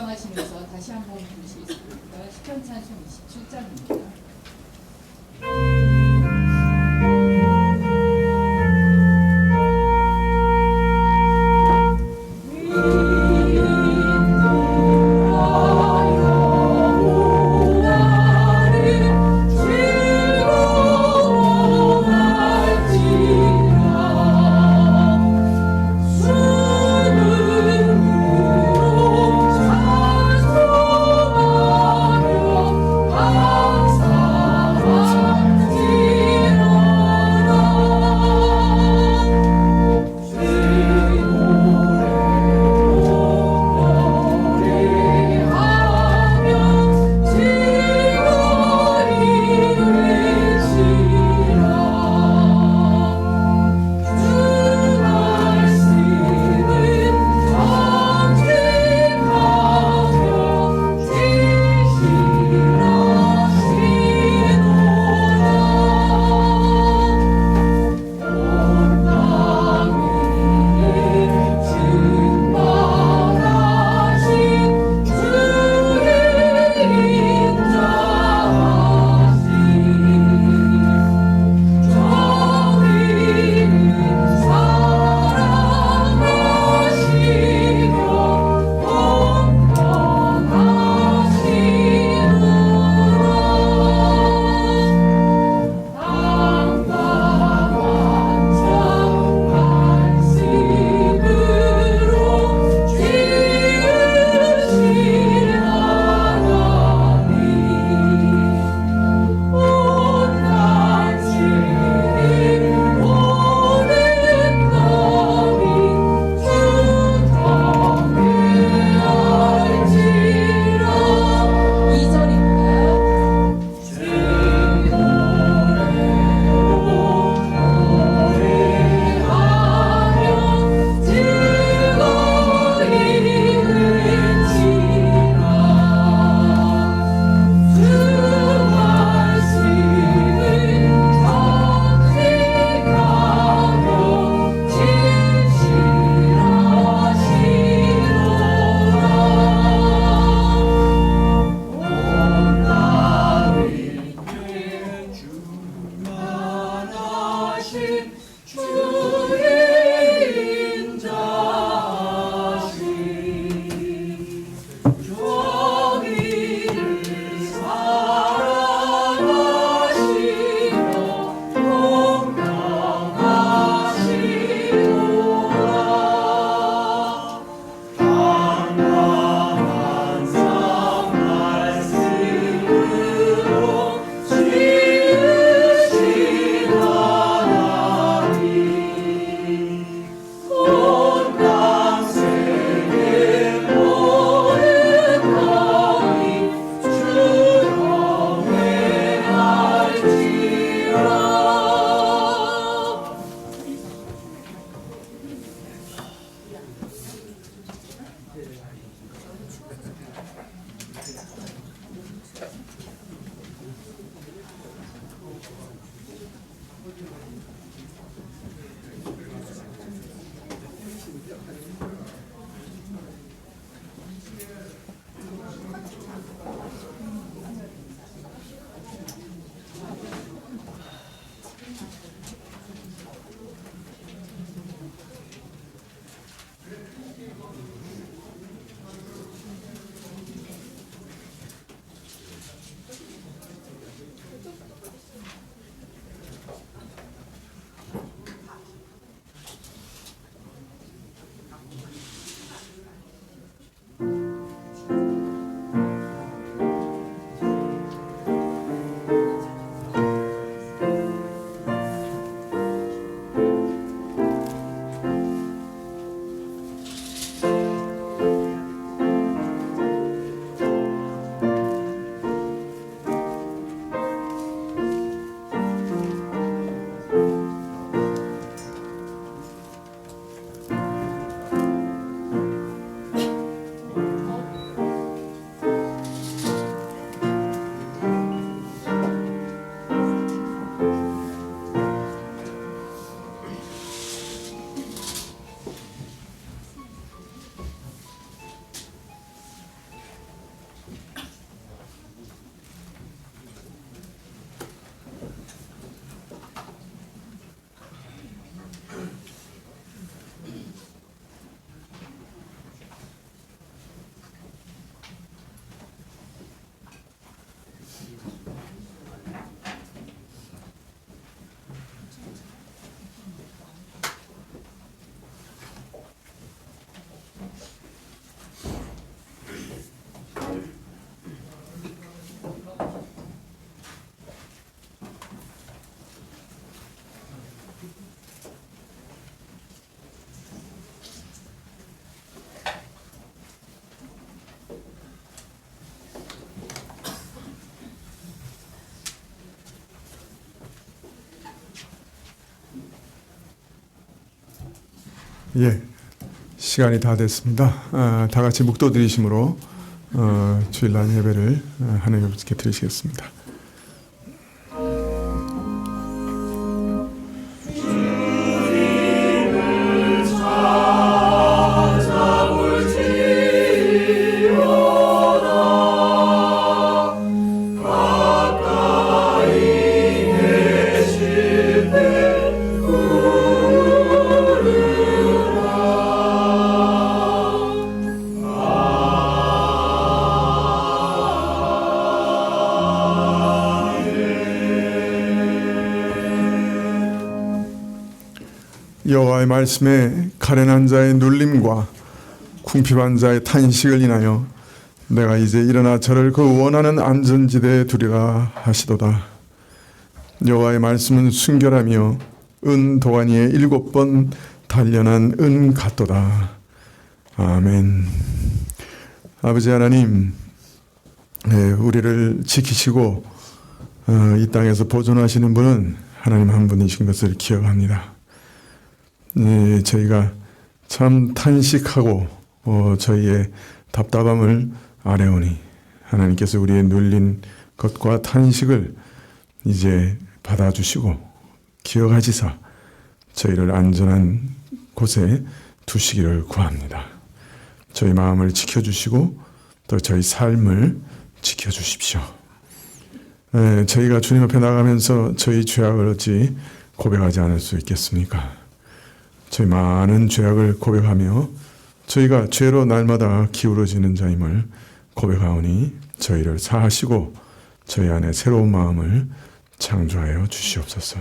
묵상하시면서 다시 한번 부르시겠습니다. 시편 찬송 27장입니다. 항상 예, 시간이 다 됐습니다. 다 같이 묵도 드리심으로 주일날 예배를 하나님께 드리시겠습니다. 여호와의 말씀에 가련한 자의 눌림과 궁핍한 자의 탄식을 인하여 내가 이제 일어나 저를 그 원하는 안전지대에 두리라 하시도다. 여호와의 말씀은 순결하며 은 도가니에 7번 단련한 은 같도다. 아멘. 아버지 하나님, 우리를 지키시고 이 땅에서 보존하시는 분은 하나님 한 분이신 것을 기억합니다. 저희가 참 탄식하고 저희의 답답함을 아뢰오니 하나님께서 우리의 눌린 것과 탄식을 이제 받아주시고 기억하시사 저희를 안전한 곳에 두시기를 구합니다. 저희 마음을 지켜주시고 또 저희 삶을 지켜주십시오. 저희가 주님 앞에 나가면서 저희 죄악을 어찌 고백하지 않을 수 있겠습니까? 저희 많은 죄악을 고백하며 저희가 죄로 날마다 기울어지는 자임을 고백하오니 저희를 사하시고 저희 안에 새로운 마음을 창조하여 주시옵소서.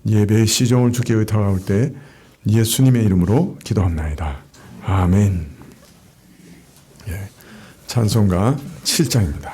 예배의 시종을 주께 의탁하올 때 예수님의 이름으로 기도합나이다. 아멘. 찬송가 7장입니다.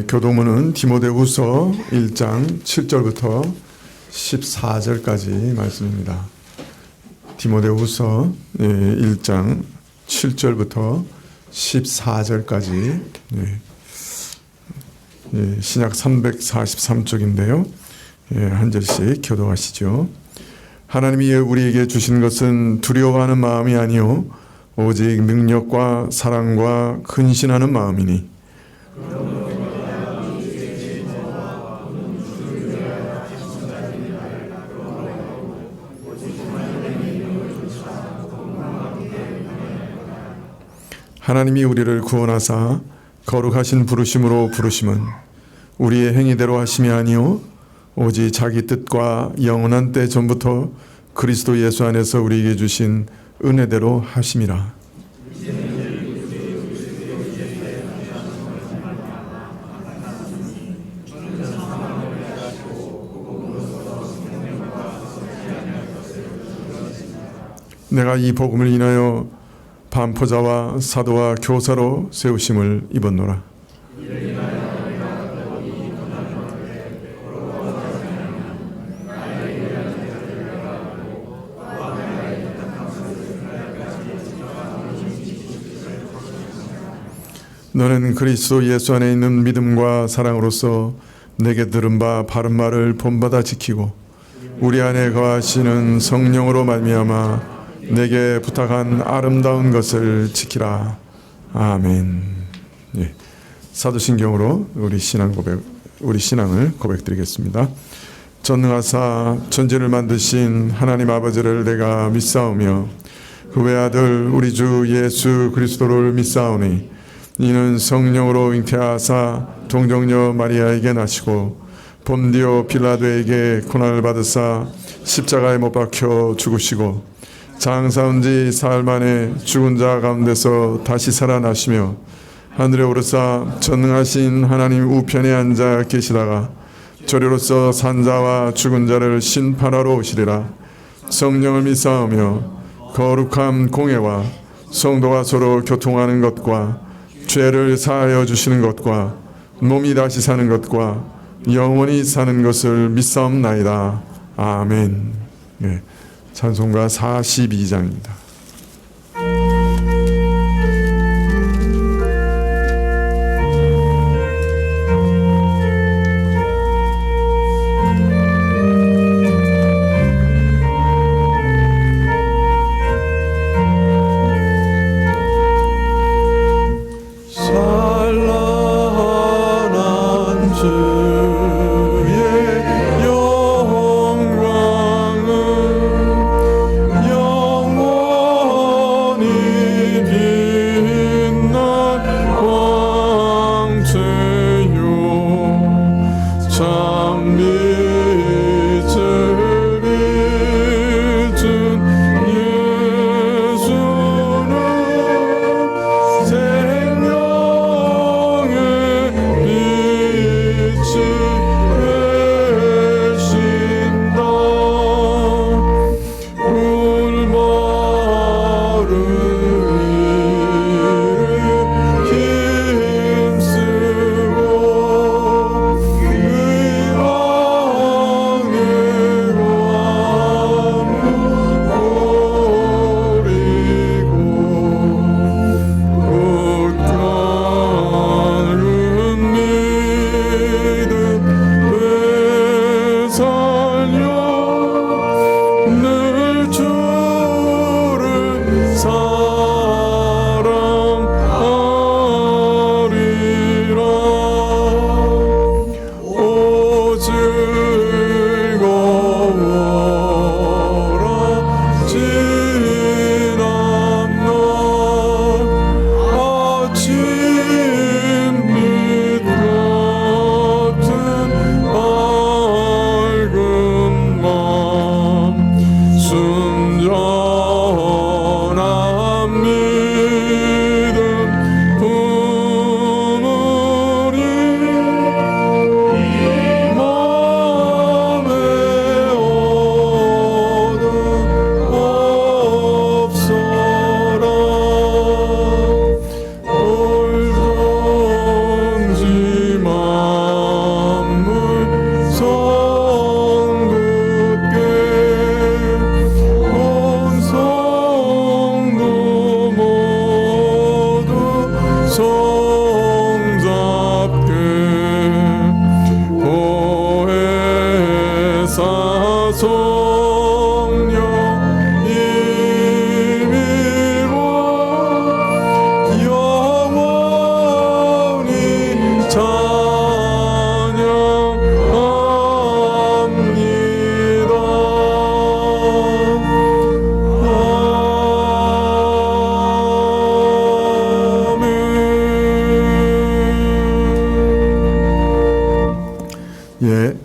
교도문은 디모데후서 1장 7절부터 14절까지 말씀입니다. 디모데후서 1장 7절부터 14절까지 신약 343쪽인데요. 한 절씩 교도하시죠. 하나님이 우리에게 주신 것은 두려워하는 마음이 아니요 오직 능력과 사랑과 근신하는 마음이니 하나님이 우리를 구원하사 거룩하신 부르심으로 부르심은 우리의 행위대로 하심이 아니요 오직 자기 뜻과 영원한 때 전부터 그리스도 예수 안에서 우리에게 주신 은혜대로 하심이라. 내가 이 복음을 인하여 반포자와 사도와 교사로 세우심을 입었노라. 너는 그리스도 예수 안에 있는 믿음과 사랑으로서 내게 들은 바 바른 말을 본받아 지키고 우리 안에 거하시는 성령으로 말미암아 내게 부탁한 아름다운 것을 지키라. 아멘. 사도신경으로 우리 신앙을 고백드리겠습니다. 전능하사 천지를 만드신 하나님 아버지를 내가 믿사오며 그 외아들 우리 주 예수 그리스도를 믿사오니 이는 성령으로 잉태하사 동정녀 마리아에게 나시고 본디오 빌라도에게 고난을 받으사 십자가에 못 박혀 죽으시고 장사한 지 사흘 만에 죽은 자 가운데서 다시 살아나시며 하늘에 오르사 전능하신 하나님 우편에 앉아 계시다가 저리로서 산자와 죽은 자를 심판하러 오시리라. 성령을 믿사오며 거룩한 공회와 성도가 서로 교통하는 것과 죄를 사하여 주시는 것과 몸이 다시 사는 것과 영원히 사는 것을 믿사옵나이다. 아멘. 네, 찬송가 42장입니다.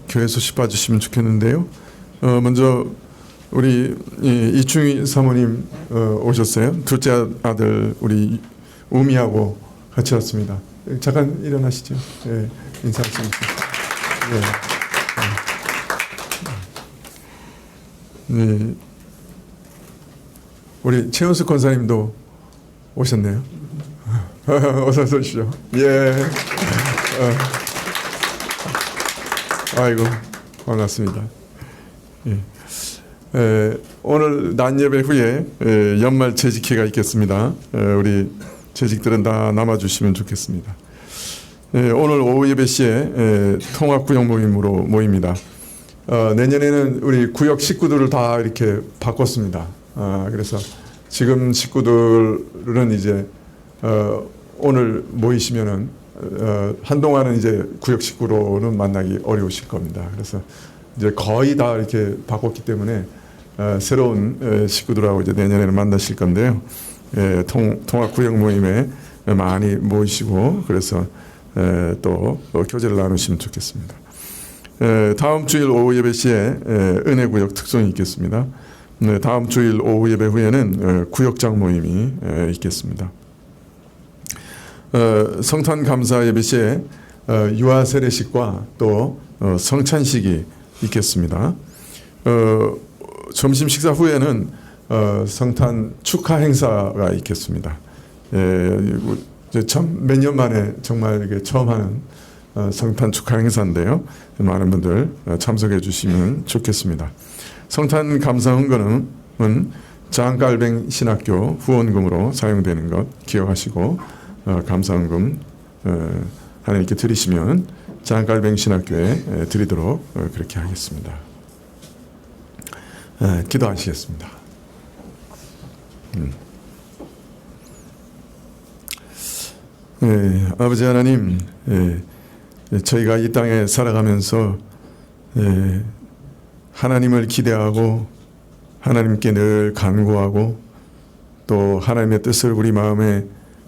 교회 소식 봐주시면 좋겠는데요. 먼저 우리 이충희 사모님 오셨어요. 둘째 아들 우리 우미하고 같이 왔습니다. 잠깐 일어나시죠. 네, 인사하시죠. 네. 네. 우리 최은숙 권사님도 오셨네요. 어서 오십시오. 예. 아이고 반갑습니다. 예. 오늘 낮 예배 후에 연말 재직회가 있겠습니다. 우리 재직들은 다 남아주시면 좋겠습니다. 오늘 오후 예배 시에 통합구역 모임으로 모입니다. 내년에는 우리 구역 식구들을 다 이렇게 바꿨습니다. 그래서 지금 식구들은 이제 오늘 모이시면은 한동안은 이제 구역 식구로는 만나기 어려우실 겁니다. 그래서 이제 거의 다 이렇게 바꿨기 때문에 새로운 식구들하고 이제 내년에는 만나실 건데요. 통합 구역 모임에 많이 모이시고 그래서 또 교제를 나누시면 좋겠습니다. 다음 주일 오후 예배 시에 은혜 구역 특송이 있겠습니다. 다음 주일 오후 예배 후에는 구역장 모임이 있겠습니다. 성탄 감사 예배 시에 유아 세례식과 또 성찬식이 있겠습니다. 점심 식사 후에는 성탄 축하 행사가 있겠습니다. 참 몇 년 만에 정말 이게 처음 하는 성탄 축하 행사인데요. 많은 분들 참석해 주시면 좋겠습니다. 성탄 감사 헌금은 장깔뱅 신학교 후원금으로 사용되는 것 기억하시고 감사 헌금 하나님께 드리시면 장깔뱅 신학교에 드리도록 그렇게 하겠습니다. 기도하시겠습니다. 아버지 하나님, 저희가 이 땅에 살아가면서 하나님을 기대하고 하나님께 늘 간구하고 또 하나님의 뜻을 우리 마음에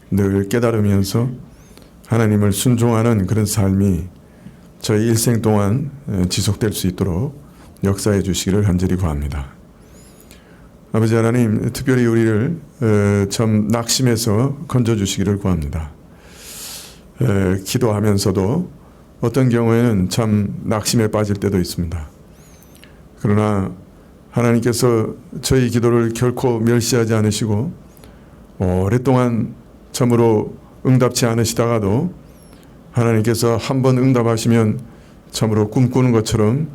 늘 깨달으면서 하나님을 순종하는 그런 삶이 저희 일생 동안 지속될 수 있도록 역사해 주시기를 간절히 구합니다. 아버지 하나님, 특별히 우리를 참 낙심해서 건져 주시기를 구합니다. 기도하면서도 어떤 경우에는 참 낙심에 빠질 때도 있습니다. 그러나 하나님께서 저희 기도를 결코 멸시하지 않으시고 오랫동안 참으로 응답치 않으시다가도 하나님께서 한번 응답하시면 참으로 꿈꾸는 것처럼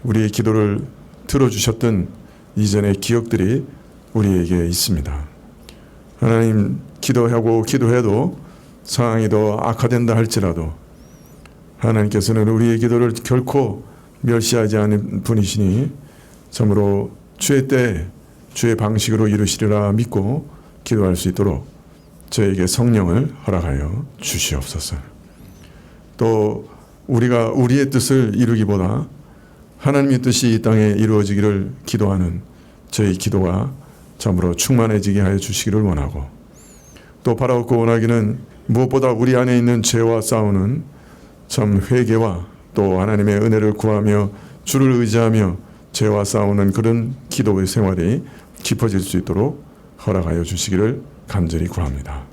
우리의 기도를 들어주셨던 이전의 기억들이 우리에게 있습니다. 하나님, 기도해도 상황이 더 악화된다 할지라도 하나님께서는 우리의 기도를 결코 멸시하지 않은 분이시니 참으로 주의 때 주의 방식으로 이루시리라 믿고 기도할 수 있도록 저에게 성령을 허락하여 주시옵소서. 또 우리가 우리의 뜻을 이루기보다 하나님의 뜻이 이 땅에 이루어지기를 기도하는 저희 기도가 참으로 충만해지게 하여 주시기를 원하고, 또 바라옵고 원하기는 무엇보다 우리 안에 있는 죄와 싸우는 참 회개와 또 하나님의 은혜를 구하며 주를 의지하며 죄와 싸우는 그런 기도의 생활이 깊어질 수 있도록 허락하여 주시기를 간절히 구합니다.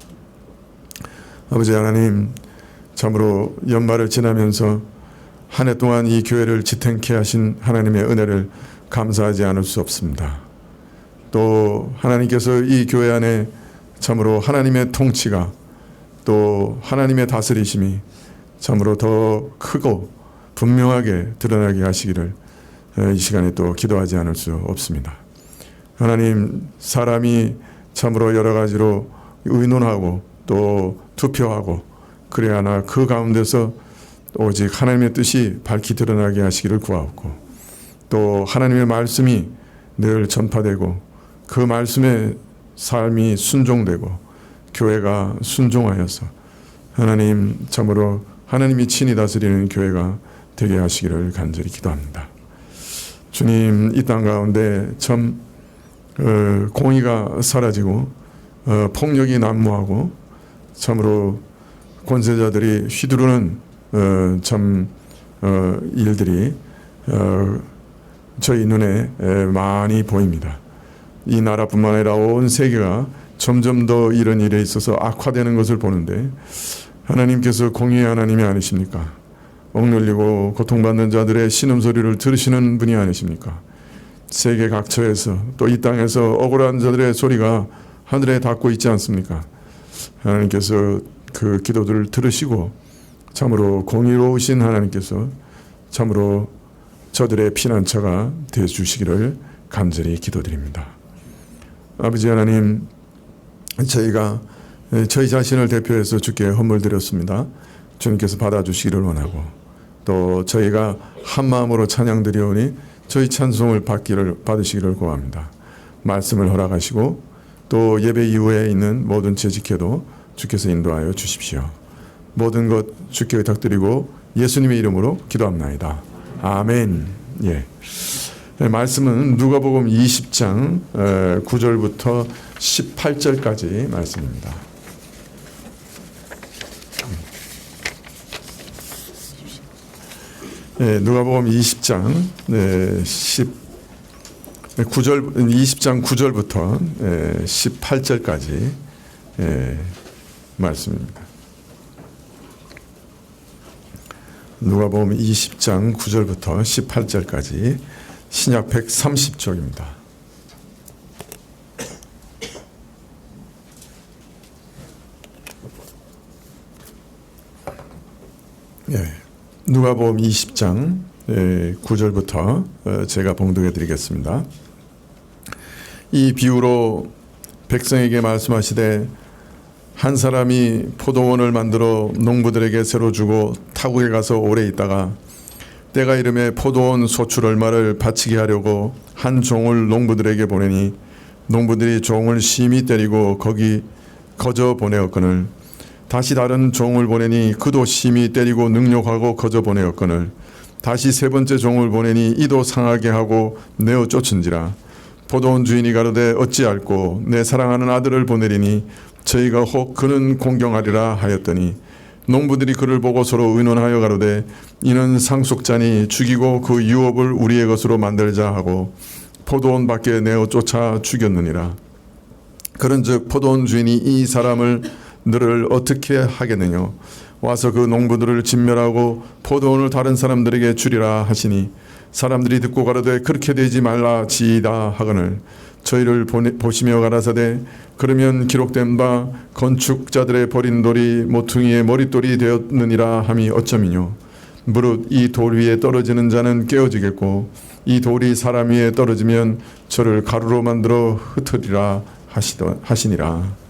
아버지 하나님, 참으로 연말을 지나면서 한 해 동안 이 교회를 지탱케 하신 하나님의 은혜를 감사하지 않을 수 없습니다. 또 하나님께서 이 교회 안에 참으로 하나님의 통치가 또 하나님의 다스리심이 참으로 더 크고 분명하게 드러나게 하시기를 이 시간에 또 기도하지 않을 수 없습니다. 하나님, 사람이 참으로 여러 가지로 의논하고 또 투표하고 그래야 하나 그 가운데서 오직 하나님의 뜻이 밝히 드러나게 하시기를 구하옵고, 또 하나님의 말씀이 늘 전파되고 그 말씀의 삶이 순종되고 교회가 순종하여서 하나님, 참으로 하나님이 친히 다스리는 교회가 되게 하시기를 간절히 기도합니다. 주님, 이 땅 가운데 참 공의가 사라지고 폭력이 난무하고 참으로 권세자들이 휘두르는 일들이 저희 눈에 많이 보입니다. 이 나라뿐만 아니라 온 세계가 점점 더 이런 일에 있어서 악화되는 것을 보는데, 하나님께서 공의의 하나님이 아니십니까? 억눌리고 고통받는 자들의 신음소리를 들으시는 분이 아니십니까? 세계 각처에서 또 이 땅에서 억울한 자들의 소리가 하늘에 닿고 있지 않습니까? 하나님께서 그 기도들을 들으시고 참으로 공의로우신 하나님께서 참으로 저들의 피난처가 되어 주시기를 간절히 기도드립니다. 아버지 하나님, 저희가 저희 자신을 대표해서 주께 헌물드렸습니다. 주님께서 받아주시기를 원하고, 또 저희가 한 마음으로 찬양드리오니 저희 찬송을 받으시기를 구합니다. 말씀을 허락하시고 또 예배 이후에 있는 모든 재직회도 주께서 인도하여 주십시오. 모든 것 주께 의탁드리고 예수님의 이름으로 기도합나이다. 아멘. 예. 말씀은 누가복음 20장 9절부터 18절까지 말씀입니다. 누가복음 20장 20장 9절부터 18절까지 말씀입니다. 누가복음 20장 9절부터 18절까지 신약 130쪽입니다. 누가복음 20장 9절부터 제가 봉독해 드리겠습니다. 이 비유로 백성에게 말씀하시되 한 사람이 포도원을 만들어 농부들에게 새로 주고 타국에 가서 오래 있다가 때가 이름에 포도원 소출 얼마를 바치게 하려고 한 종을 농부들에게 보내니 농부들이 종을 심히 때리고 거기 거저 보내었거늘 다시 다른 종을 보내니 그도 심히 때리고 능욕하고 거저 보내었거늘 다시 세 번째 종을 보내니 이도 상하게 하고 내어 쫓은지라 포도원 주인이 가로되 어찌할꼬 내 사랑하는 아들을 보내리니 저희가 혹 그는 공경하리라 하였더니 농부들이 그를 보고 서로 의논하여 가로되 이는 상속자니 죽이고 그 유업을 우리의 것으로 만들자 하고 포도원 밖에 내어 쫓아 죽였느니라. 그런즉 포도원 주인이 이 사람을 너를 어떻게 하겠느냐 와서 그 농부들을 진멸하고 포도원을 다른 사람들에게 주리라 하시니 사람들이 듣고 가로되 그렇게 되지 말라지이다 하거늘 저희를 보시며 가라사대 그러면 기록된 바 건축자들의 버린 돌이 모퉁이의 머릿돌이 되었느니라 함이 어쩌미뇨 무릇 이 돌 위에 떨어지는 자는 깨어지겠고 이 돌이 사람 위에 떨어지면 저를 가루로 만들어 흩으리라 하시니라.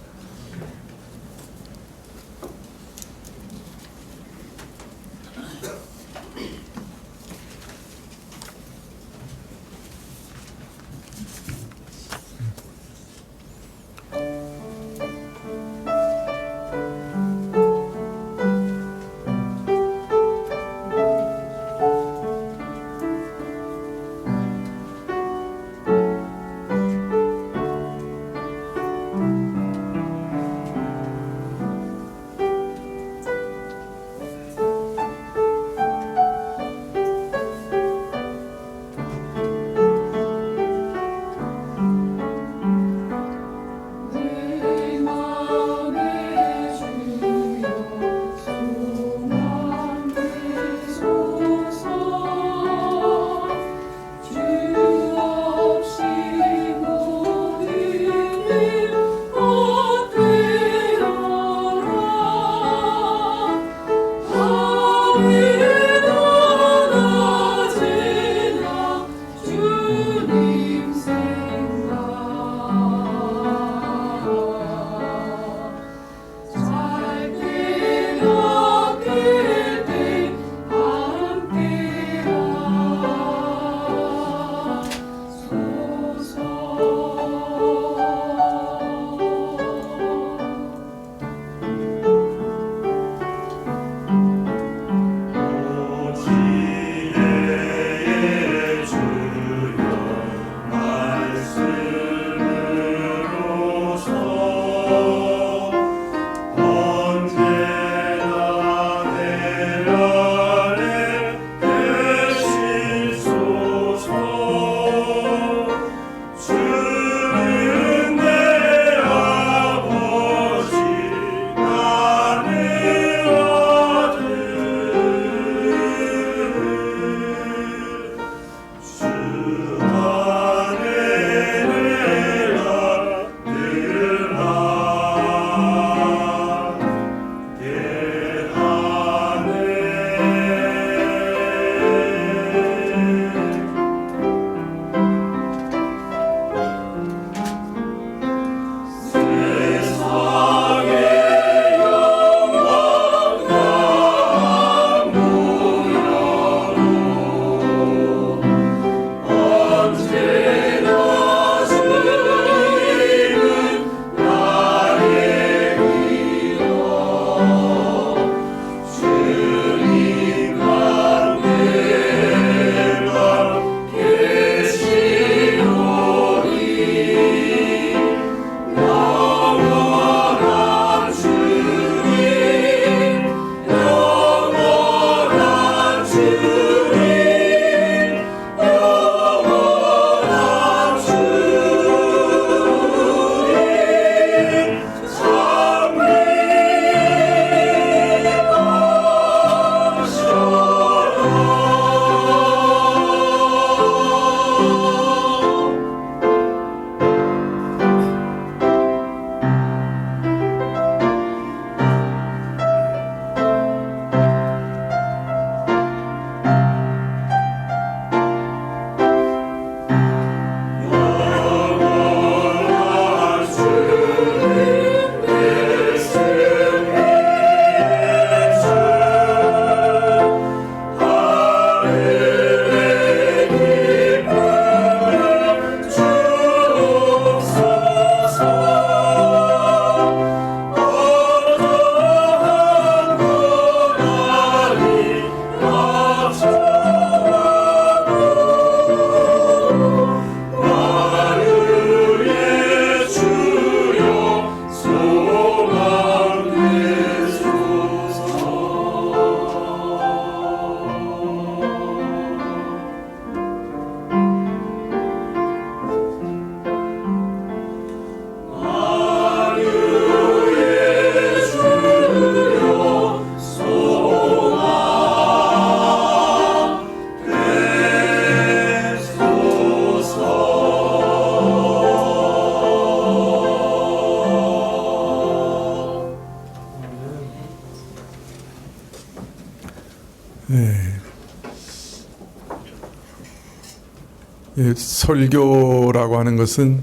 설교라고 하는 것은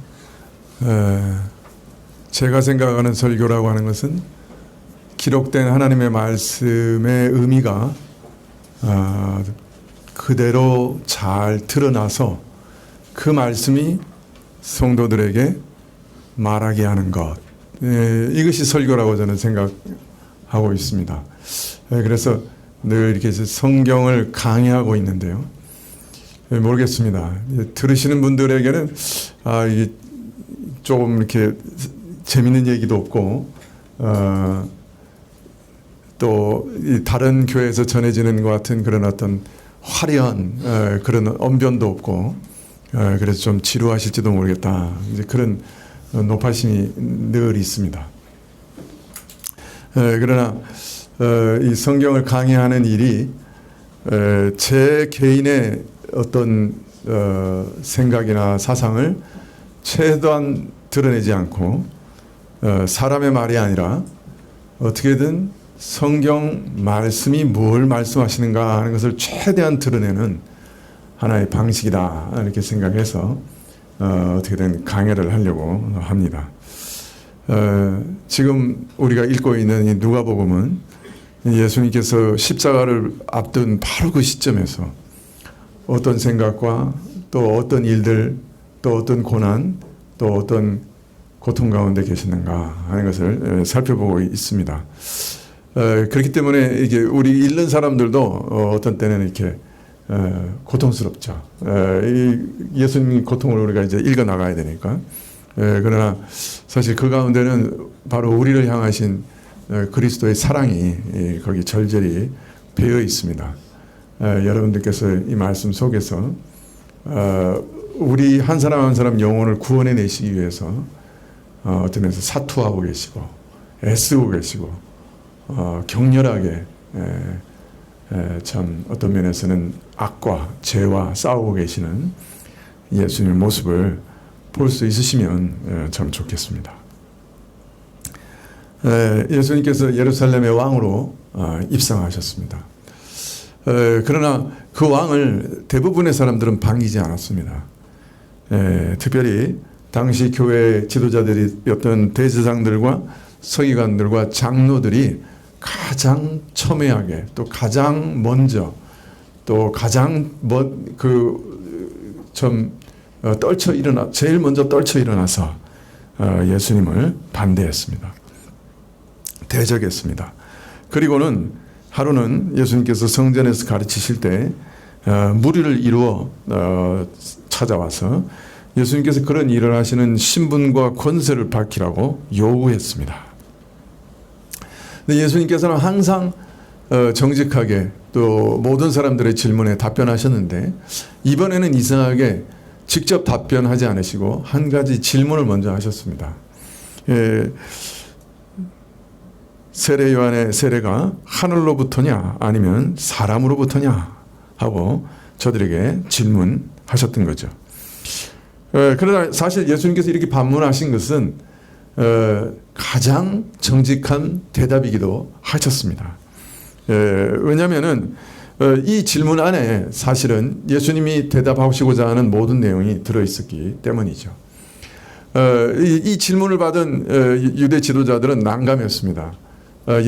제가 생각하는 설교라고 하는 것은 기록된 하나님의 말씀의 의미가 그대로 잘 드러나서 그 말씀이 성도들에게 말하게 하는 것, 이것이 설교라고 저는 생각하고 있습니다. 그래서 늘 이렇게 성경을 강의하고 있는데요. 모르겠습니다. 들으시는 분들에게는 이게 조금 이렇게 재밌는 얘기도 없고 또 다른 교회에서 전해지는 것 같은 그런 어떤 화려한 그런 언변도 없고 그래서 좀 지루하실지도 모르겠다. 이제 그런 노파심이 늘 있습니다. 그러나 이 성경을 강의하는 일이 제 개인의 어떤 생각이나 사상을 최대한 드러내지 않고 사람의 말이 아니라 어떻게든 성경 말씀이 뭘 말씀하시는가 하는 것을 최대한 드러내는 하나의 방식이다 이렇게 생각해서 어떻게든 강의를 하려고 합니다. 지금 우리가 읽고 있는 이 누가복음은 예수님께서 십자가를 앞둔 바로 그 시점에서 어떤 생각과 또 어떤 일들 또 어떤 고난 또 어떤 고통 가운데 계시는가 하는 것을 살펴보고 있습니다. 그렇기 때문에 이게 우리 읽는 사람들도 어떤 때는 이렇게 고통스럽죠. 예수님 고통을 우리가 이제 읽어 나가야 되니까. 그러나 사실 그 가운데는 바로 우리를 향하신 그리스도의 사랑이 거기 절절히 배어 있습니다. 여러분들께서 이 말씀 속에서 우리 한 사람 한 사람 영혼을 구원해 내시기 위해서 어떤 면에서 사투하고 계시고 애쓰고 계시고 격렬하게 참 어떤 면에서는 악과 죄와 싸우고 계시는 예수님의 모습을 볼 수 있으시면 참 좋겠습니다. 예수님께서 예루살렘의 왕으로 입성하셨습니다. 그러나 그 왕을 대부분의 사람들은 반기지 않았습니다. 특별히 당시 교회 지도자들이었던 대제사장들과 서기관들과 장로들이 가장 첨예하게 또 가장 먼저 또 가장 제일 먼저 떨쳐 일어나서 예수님을 반대했습니다. 대적했습니다. 그리고는 하루는 예수님께서 성전에서 가르치실 때 무리를 이루어 찾아와서 예수님께서 그런 일을 하시는 신분과 권세를 밝히라고 요구했습니다. 근데 예수님께서는 항상 정직하게 또 모든 사람들의 질문에 답변하셨는데 이번에는 이상하게 직접 답변하지 않으시고 한 가지 질문을 먼저 하셨습니다. 세례 요한의 세례가 하늘로부터냐 아니면 사람으로부터냐 하고 저들에게 질문하셨던 거죠. 그러나 사실 예수님께서 이렇게 반문하신 것은 가장 정직한 대답이기도 하셨습니다. 왜냐하면은 이 질문 안에 사실은 예수님이 대답하시고자 하는 모든 내용이 들어있었기 때문이죠. 이 질문을 받은 유대 지도자들은 난감했습니다.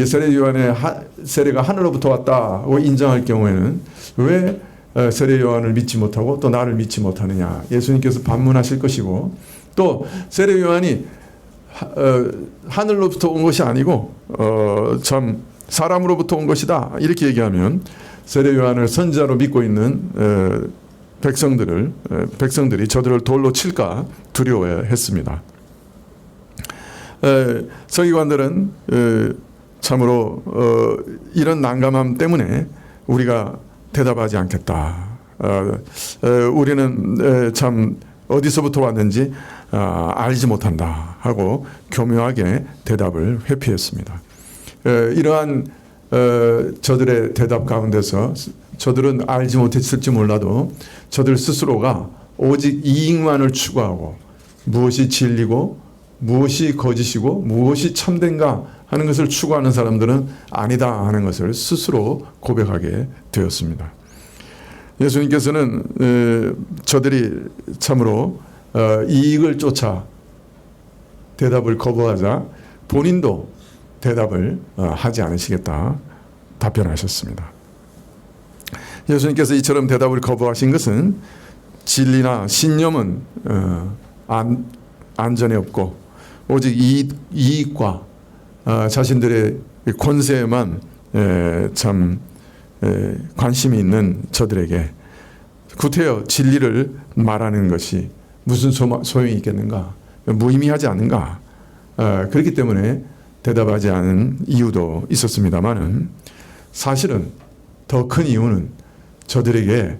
세례 요한의 세례가 하늘로부터 왔다고 인정할 경우에는 왜 세례 요한을 믿지 못하고 또 나를 믿지 못하느냐. 예수님께서 반문하실 것이고 또 세례 요한이 하늘로부터 온 것이 아니고 참 사람으로부터 온 것이다. 이렇게 얘기하면 세례 요한을 선지자로 믿고 있는 백성들이 저들을 돌로 칠까 두려워했습니다. 서기관들은 참으로 이런 난감함 때문에 우리가 대답하지 않겠다. 우리는 참 어디서부터 왔는지 알지 못한다 하고 교묘하게 대답을 회피했습니다. 이러한 저들의 대답 가운데서 저들은 알지 못했을지 몰라도 저들 스스로가 오직 이익만을 추구하고 무엇이 진리고 무엇이 거짓이고 무엇이 참된가 하는 것을 추구하는 사람들은 아니다 하는 것을 스스로 고백하게 되었습니다. 예수님께서는 저들이 참으로 이익을 쫓아 대답을 거부하자 본인도 대답을 하지 않으시겠다 답변하셨습니다. 예수님께서 이처럼 대답을 거부하신 것은 진리나 신념은 안전에 없고 오직 이익과 자신들의 권세에만 참 관심이 있는 저들에게 구태여 진리를 말하는 것이 무슨 소용이 있겠는가, 무의미하지 않은가. 그렇기 때문에 대답하지 않은 이유도 있었습니다만은 사실은 더 큰 이유는 저들에게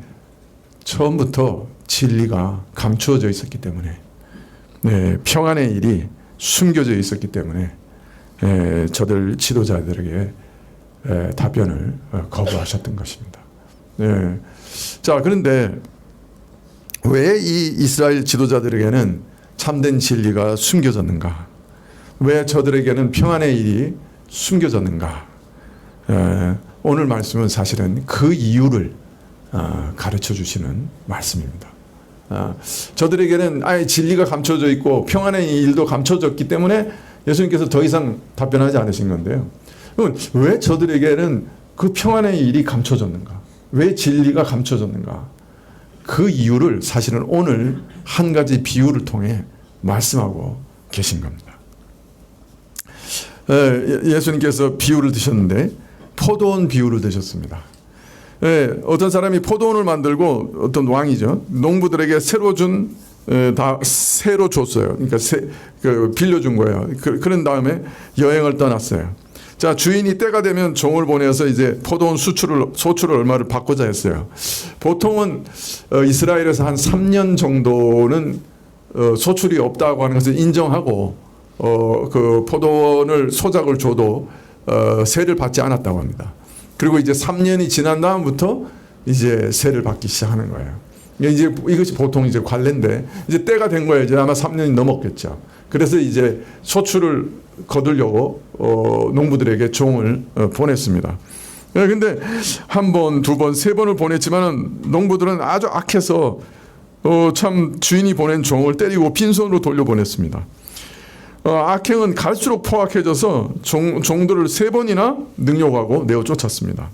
처음부터 진리가 감추어져 있었기 때문에, 평안의 일이 숨겨져 있었기 때문에 저들 지도자들에게 답변을 거부하셨던 것입니다. 자, 그런데 왜 이 이스라엘 지도자들에게는 참된 진리가 숨겨졌는가? 왜 저들에게는 평안의 일이 숨겨졌는가? 오늘 말씀은 사실은 그 이유를 가르쳐 주시는 말씀입니다. 저들에게는 아예 진리가 감춰져 있고 평안의 일도 감춰졌기 때문에 예수님께서 더 이상 답변하지 않으신 건데요. 그럼 왜 저들에게는 그 평안의 일이 감춰졌는가? 왜 진리가 감춰졌는가? 그 이유를 사실은 오늘 한 가지 비유를 통해 말씀하고 계신 겁니다. 예수님께서 비유를 드셨는데 포도원 비유를 드셨습니다. 어떤 사람이 포도원을 만들고 어떤 왕이죠. 농부들에게 새로 줬어요. 그러니까 빌려준 거예요. 그런 다음에 여행을 떠났어요. 자, 주인이 때가 되면 종을 보내서 이제 포도원 소출을 얼마를 받고자 했어요. 보통은 이스라엘에서 한 3년 정도는 소출이 없다고 하는 것을 인정하고 그 포도원을 소작을 줘도 세를 받지 않았다고 합니다. 그리고 이제 3년이 지난 다음부터 이제 세를 받기 시작하는 거예요. 이제 이것이 보통 이제 관례인데 이제 때가 된 거예요. 이제 아마 3년이 넘었겠죠. 그래서 이제 소출을 거두려고 농부들에게 종을 보냈습니다. 근데 한 번, 두 번, 세 번을 보냈지만은 농부들은 아주 악해서 참 주인이 보낸 종을 때리고 빈손으로 돌려보냈습니다. 악행은 갈수록 포악해져서 종들을 세 번이나 능욕하고 내어 쫓았습니다.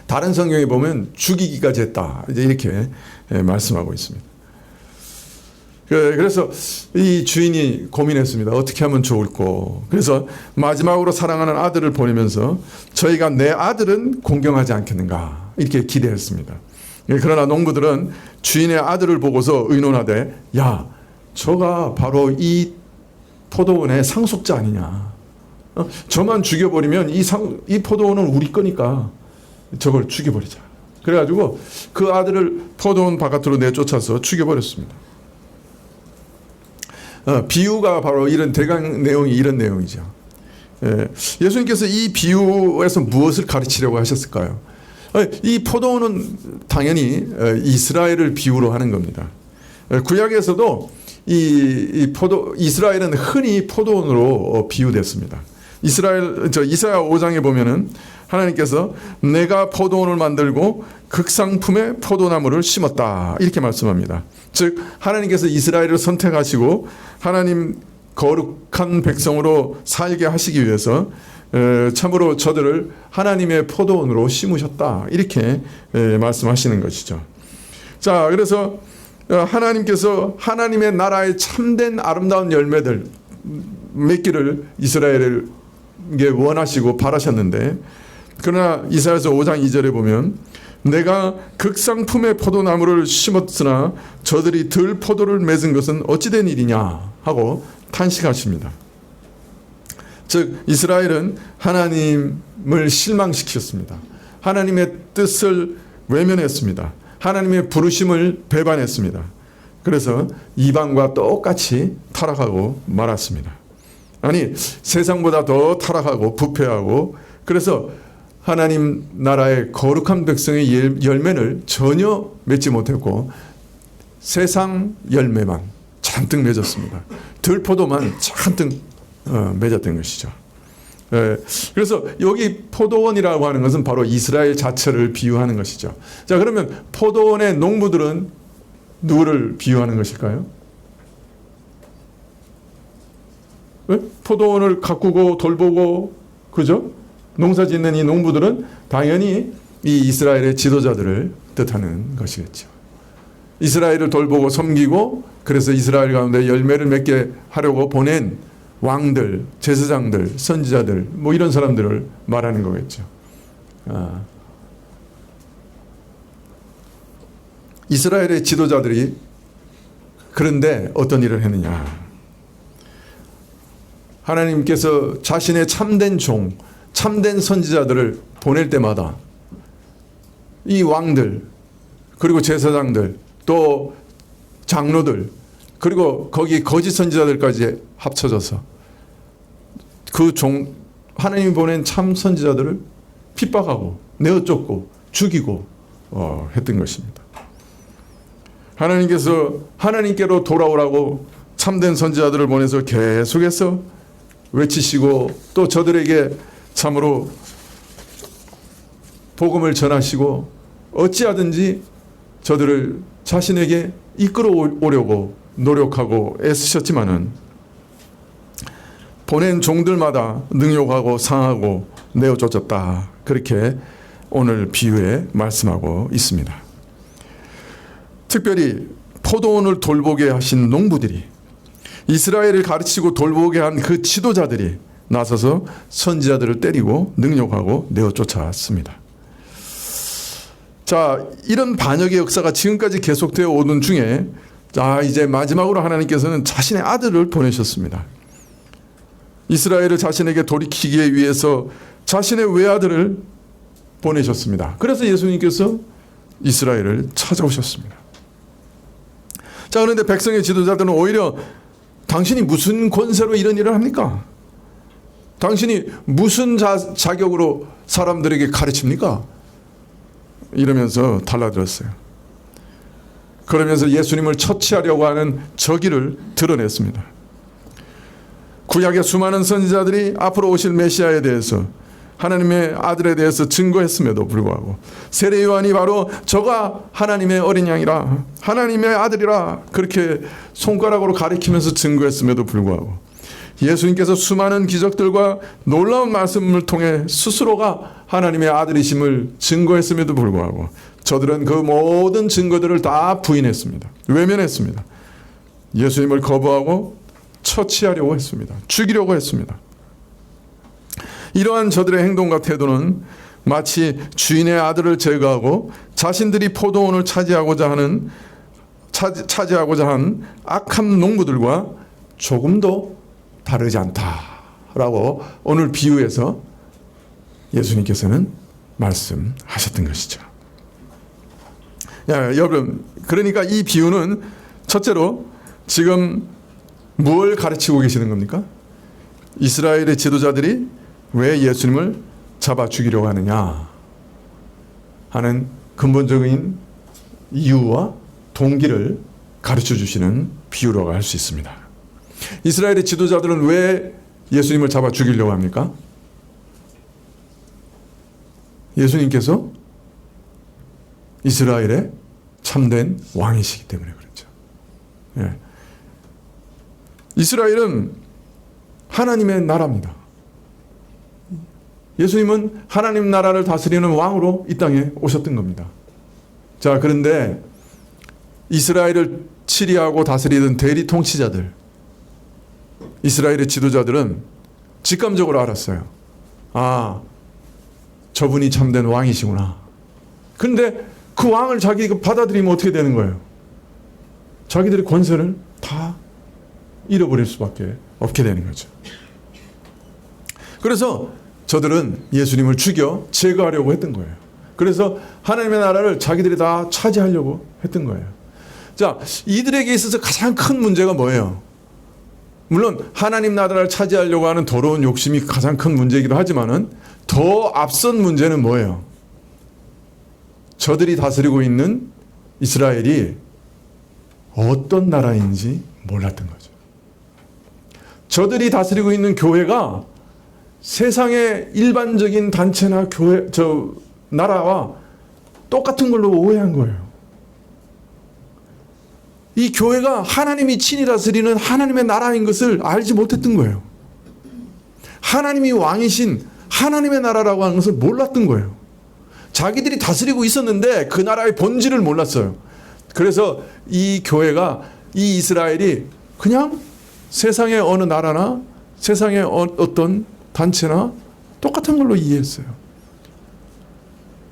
다른 성경에 보면 죽이기까지 했다. 이제 이렇게 말씀하고 있습니다. 그래서 이 주인이 고민했습니다. 어떻게 하면 좋을까? 그래서 마지막으로 사랑하는 아들을 보내면서 저희가 내 아들은 공경하지 않겠는가? 이렇게 기대했습니다. 그러나 농부들은 주인의 아들을 보고서 의논하되 야, 저가 바로 이 포도원의 상속자 아니냐. 저만 죽여버리면 이 포도원은 우리 거니까 저걸 죽여버리자. 그래가지고 그 아들을 포도원 바깥으로 내쫓아서 죽여버렸습니다. 비유가 바로 이런 대강 내용이 이런 내용이죠. 예수님께서 이 비유에서 무엇을 가르치려고 하셨을까요? 이 포도원은 당연히 이스라엘을 비유로 하는 겁니다. 구약에서도 이스라엘은 흔히 포도원으로 비유됐습니다. 이사야 5장에 보면은 하나님께서 내가 포도원을 만들고 극상품의 포도나무를 심었다 이렇게 말씀합니다. 즉 하나님께서 이스라엘을 선택하시고 하나님 거룩한 백성으로 살게 하시기 위해서 참으로 저들을 하나님의 포도원으로 심으셨다 이렇게 말씀하시는 것이죠. 자, 그래서 하나님께서 하나님의 나라의 참된 아름다운 열매들 맺기를 이스라엘에게 원하시고 바라셨는데, 그러나 이사야서 5장 2절에 보면 내가 극상품의 포도나무를 심었으나 저들이 들 포도를 맺은 것은 어찌된 일이냐 하고 탄식하십니다. 즉 이스라엘은 하나님을 실망시켰습니다. 하나님의 뜻을 외면했습니다. 하나님의 부르심을 배반했습니다. 그래서 이방과 똑같이 타락하고 말았습니다. 아니 세상보다 더 타락하고 부패하고, 그래서 하나님 나라의 거룩한 백성의 열매를 전혀 맺지 못했고 세상 열매만 잔뜩 맺었습니다. 들포도만 잔뜩 맺었던 것이죠. 예. 그래서 여기 포도원이라고 하는 것은 바로 이스라엘 자체를 비유하는 것이죠. 자, 그러면 포도원의 농부들은 누구를 비유하는 것일까요? 예? 포도원을 가꾸고 돌보고, 그죠? 농사 짓는 이 농부들은 당연히 이 이스라엘의 지도자들을 뜻하는 것이겠죠. 이스라엘을 돌보고 섬기고, 그래서 이스라엘 가운데 열매를 맺게 하려고 보낸 왕들, 제사장들, 선지자들, 뭐 이런 사람들을 말하는 거겠죠. 이스라엘의 지도자들이 그런데 어떤 일을 했느냐. 하나님께서 자신의 참된 종, 참된 선지자들을 보낼 때마다 이 왕들, 그리고 제사장들, 또 장로들, 그리고 거기 거짓 선지자들까지 합쳐져서 하나님이 보낸 참 선지자들을 핍박하고 내어쫓고 죽이고 했던 것입니다. 하나님께서 하나님께로 돌아오라고 참된 선지자들을 보내서 계속해서 외치시고, 또 저들에게 참으로 복음을 전하시고 어찌하든지 저들을 자신에게 이끌어오려고 노력하고 애쓰셨지만은 보낸 종들마다 능욕하고 상하고 내어쫓았다. 그렇게 오늘 비유에 말씀하고 있습니다. 특별히 포도원을 돌보게 하신 농부들이, 이스라엘을 가르치고 돌보게 한 그 지도자들이 나서서 선지자들을 때리고 능욕하고 내어쫓았습니다. 자, 이런 반역의 역사가 지금까지 계속되어 오는 중에, 이제 마지막으로 하나님께서는 자신의 아들을 보내셨습니다. 이스라엘을 자신에게 돌이키기 위해서 자신의 외아들을 보내셨습니다. 그래서 예수님께서 이스라엘을 찾아오셨습니다. 자, 그런데 백성의 지도자들은 오히려 당신이 무슨 권세로 이런 일을 합니까? 당신이 무슨 자격으로 사람들에게 가르칩니까? 이러면서 달라들었어요. 그러면서 예수님을 처치하려고 하는 저기를 드러냈습니다. 구약의 수많은 선지자들이 앞으로 오실 메시아에 대해서, 하나님의 아들에 대해서 증거했음에도 불구하고, 세례 요한이 바로 저가 하나님의 어린 양이라, 하나님의 아들이라 그렇게 손가락으로 가리키면서 증거했음에도 불구하고, 예수님께서 수많은 기적들과 놀라운 말씀을 통해 스스로가 하나님의 아들이심을 증거했음에도 불구하고 저들은 그 모든 증거들을 다 부인했습니다. 외면했습니다. 예수님을 거부하고 처치하려고 했습니다. 죽이려고 했습니다. 이러한 저들의 행동과 태도는 마치 주인의 아들을 제거하고 자신들이 포도원을 차지하고자 한 악한 농부들과 조금도 다르지 않다라고 오늘 비유에서 예수님께서는 말씀하셨던 것이죠. 여러분, 그러니까 이 비유는 첫째로 지금 뭘 가르치고 계시는 겁니까? 이스라엘의 지도자들이 왜 예수님을 잡아 죽이려고 하느냐 하는 근본적인 이유와 동기를 가르쳐 주시는 비유라고 할 수 있습니다. 이스라엘의 지도자들은 왜 예수님을 잡아 죽이려고 합니까? 예수님께서 이스라엘의 참된 왕이시기 때문에 그렇죠. 예. 이스라엘은 하나님의 나라입니다. 예수님은 하나님 나라를 다스리는 왕으로 이 땅에 오셨던 겁니다. 자, 그런데 이스라엘을 치리하고 다스리던 대리 통치자들, 이스라엘의 지도자들은 직감적으로 알았어요. 저분이 참된 왕이시구나. 그런데 그 왕을 자기가 받아들이면 어떻게 되는 거예요? 자기들의 권세를 다 잃어버릴 수밖에 없게 되는 거죠. 그래서 저들은 예수님을 죽여 제거하려고 했던 거예요. 그래서 하나님의 나라를 자기들이 다 차지하려고 했던 거예요. 자, 이들에게 있어서 가장 큰 문제가 뭐예요? 물론 하나님 나라를 차지하려고 하는 더러운 욕심이 가장 큰 문제이기도 하지만은 더 앞선 문제는 뭐예요? 저들이 다스리고 있는 이스라엘이 어떤 나라인지 몰랐던 거죠. 저들이 다스리고 있는 교회가 세상의 일반적인 단체나 교회, 나라와 똑같은 걸로 오해한 거예요. 이 교회가 하나님이 친히 다스리는 하나님의 나라인 것을 알지 못했던 거예요. 하나님이 왕이신 하나님의 나라라고 하는 것을 몰랐던 거예요. 자기들이 다스리고 있었는데 그 나라의 본질을 몰랐어요. 그래서 이 교회가, 이 이스라엘이 그냥 세상의 어느 나라나 세상의 어떤 단체나 똑같은 걸로 이해했어요.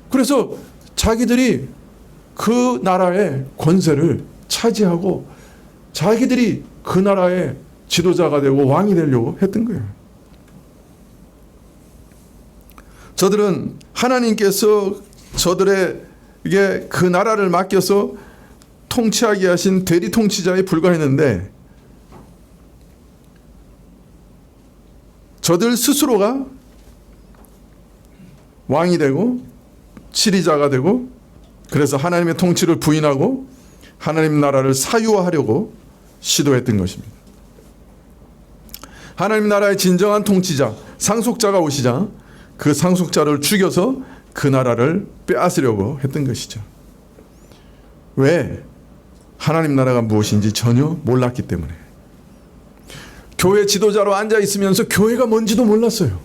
그래서 자기들이 그 나라의 권세를 차지하고 자기들이 그 나라의 지도자가 되고 왕이 되려고 했던 거예요. 저들은 하나님께서 저들에게 그 나라를 맡겨서 통치하게 하신 대리 통치자에 불과했는데 저들 스스로가 왕이 되고 치리자가 되고 그래서 하나님의 통치를 부인하고 하나님 나라를 사유화하려고 시도했던 것입니다. 하나님 나라의 진정한 통치자, 상속자가 오시자 그 상속자를 죽여서 그 나라를 빼앗으려고 했던 것이죠. 왜? 하나님 나라가 무엇인지 전혀 몰랐기 때문에. 교회 지도자로 앉아 있으면서 교회가 뭔지도 몰랐어요.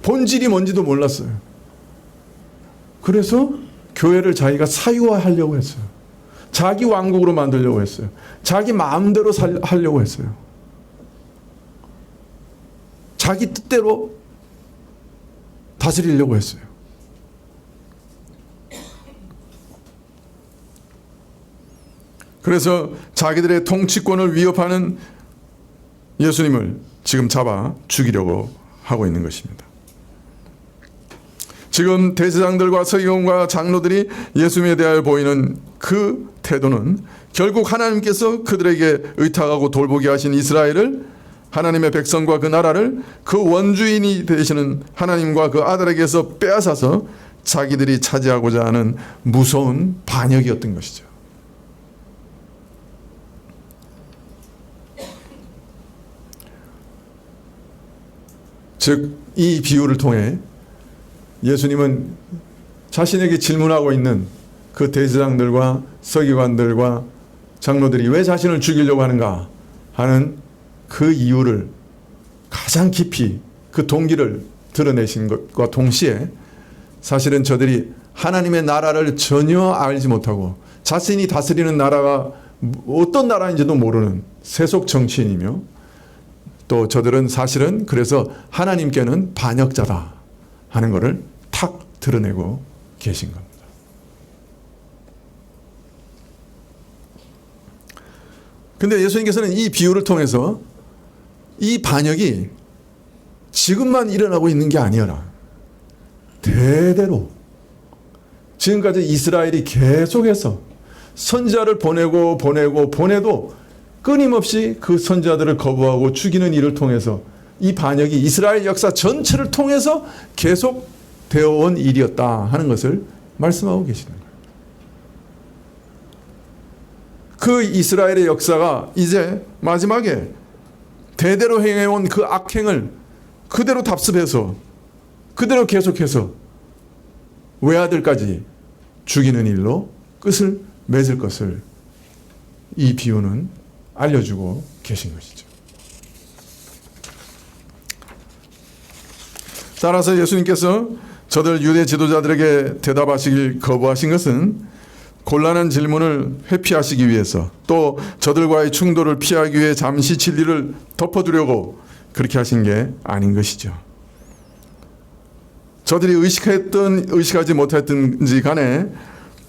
본질이 뭔지도 몰랐어요. 그래서 교회를 자기가 사유화하려고 했어요. 자기 왕국으로 만들려고 했어요. 자기 마음대로 하려고 했어요. 자기 뜻대로 다스리려고 했어요. 그래서 자기들의 통치권을 위협하는 예수님을 지금 잡아 죽이려고 하고 있는 것입니다. 지금 대제사장들과 서기관과 장로들이 예수님에 대하여 보이는 그 태도는 결국 하나님께서 그들에게 의탁하고 돌보게 하신 이스라엘을, 하나님의 백성과 그 나라를 그 원주인이 되시는 하나님과 그 아들에게서 빼앗아서 자기들이 차지하고자 하는 무서운 반역이었던 것이죠. 즉, 이 비유를 통해 예수님은 자신에게 질문하고 있는 그 대제사장들과 서기관들과 장로들이 왜 자신을 죽이려고 하는가 하는 그 이유를 가장 깊이 그 동기를 드러내신 것과 동시에 사실은 저들이 하나님의 나라를 전혀 알지 못하고 자신이 다스리는 나라가 어떤 나라인지도 모르는 세속 정치인이며 또 저들은 사실은 그래서 하나님께는 반역자다 하는 것을 탁 드러내고 계신 겁니다. 근데 예수님께서는 이 비유를 통해서 이 반역이 지금만 일어나고 있는 게 아니라 대대로 지금까지 이스라엘이 계속해서 선지자를 보내도 끊임없이 그 선지자들을 거부하고 죽이는 일을 통해서 이 반역이 이스라엘 역사 전체를 통해서 계속 되어온 일이었다 하는 것을 말씀하고 계시는 거예요. 그 이스라엘의 역사가 이제 마지막에 대대로 행해온 그 악행을 그대로 답습해서 그대로 계속해서 외아들까지 죽이는 일로 끝을 맺을 것을 이 비유는 알려주고 계신 것이죠. 따라서 예수님께서 저들 유대 지도자들에게 대답하시길 거부하신 것은 곤란한 질문을 회피하시기 위해서, 또 저들과의 충돌을 피하기 위해 잠시 진리를 덮어두려고 그렇게 하신 게 아닌 것이죠. 저들이 의식하지 못했든지 간에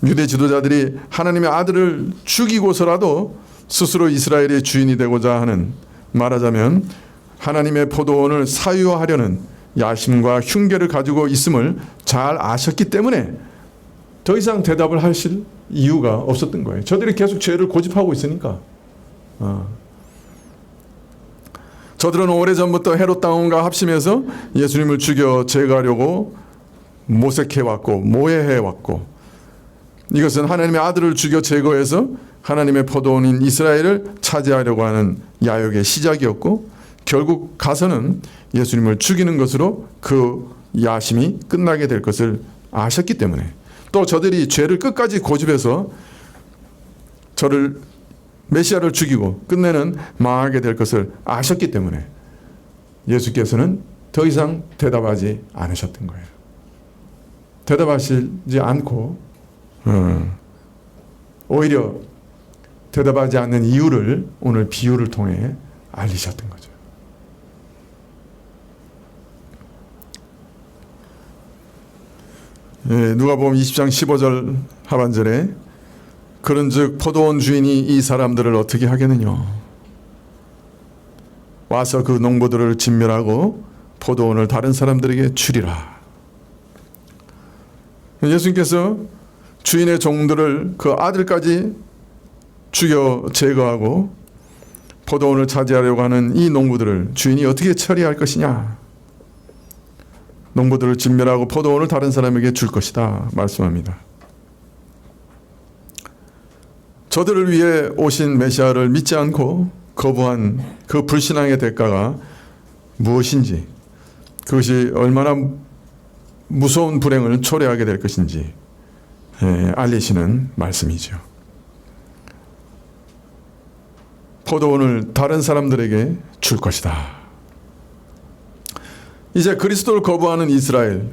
유대 지도자들이 하나님의 아들을 죽이고서라도 스스로 이스라엘의 주인이 되고자 하는, 말하자면 하나님의 포도원을 사유화하려는 야심과 흉계를 가지고 있음을 잘 아셨기 때문에 더 이상 대답을 하실 이유가 없었던 거예요. 저들이 계속 죄를 고집하고 있으니까. 저들은 오래전부터 헤롯 왕과 합심해서 예수님을 죽여 제거하려고 모색해왔고 모해해왔고, 이것은 하나님의 아들을 죽여 제거해서 하나님의 포도원인 이스라엘을 차지하려고 하는 야욕의 시작이었고, 결국 가서는 예수님을 죽이는 것으로 그 야심이 끝나게 될 것을 아셨기 때문에, 또 저들이 죄를 끝까지 고집해서 저를 메시아를 죽이고 끝내는 망하게 될 것을 아셨기 때문에 예수께서는 더 이상 대답하지 않으셨던 거예요. 대답하시지 않고 오히려 대답하지 않는 이유를 오늘 비유를 통해 알리셨던 거죠. 누가복음 20장 15절 하반절에 그런즉 포도원 주인이 이 사람들을 어떻게 하겠느냐, 와서 그 농부들을 진멸하고 포도원을 다른 사람들에게 주리라. 예수님께서 주인의 종들을 그 아들까지 죽여 제거하고 포도원을 차지하려고 하는 이 농부들을 주인이 어떻게 처리할 것이냐, 농부들을 진멸하고 포도원을 다른 사람에게 줄 것이다 말씀합니다. 저들을 위해 오신 메시아를 믿지 않고 거부한 그 불신앙의 대가가 무엇인지, 그것이 얼마나 무서운 불행을 초래하게 될 것인지 알리시는 말씀이죠. 포도원을 다른 사람들에게 줄 것이다. 이제 그리스도를 거부하는 이스라엘,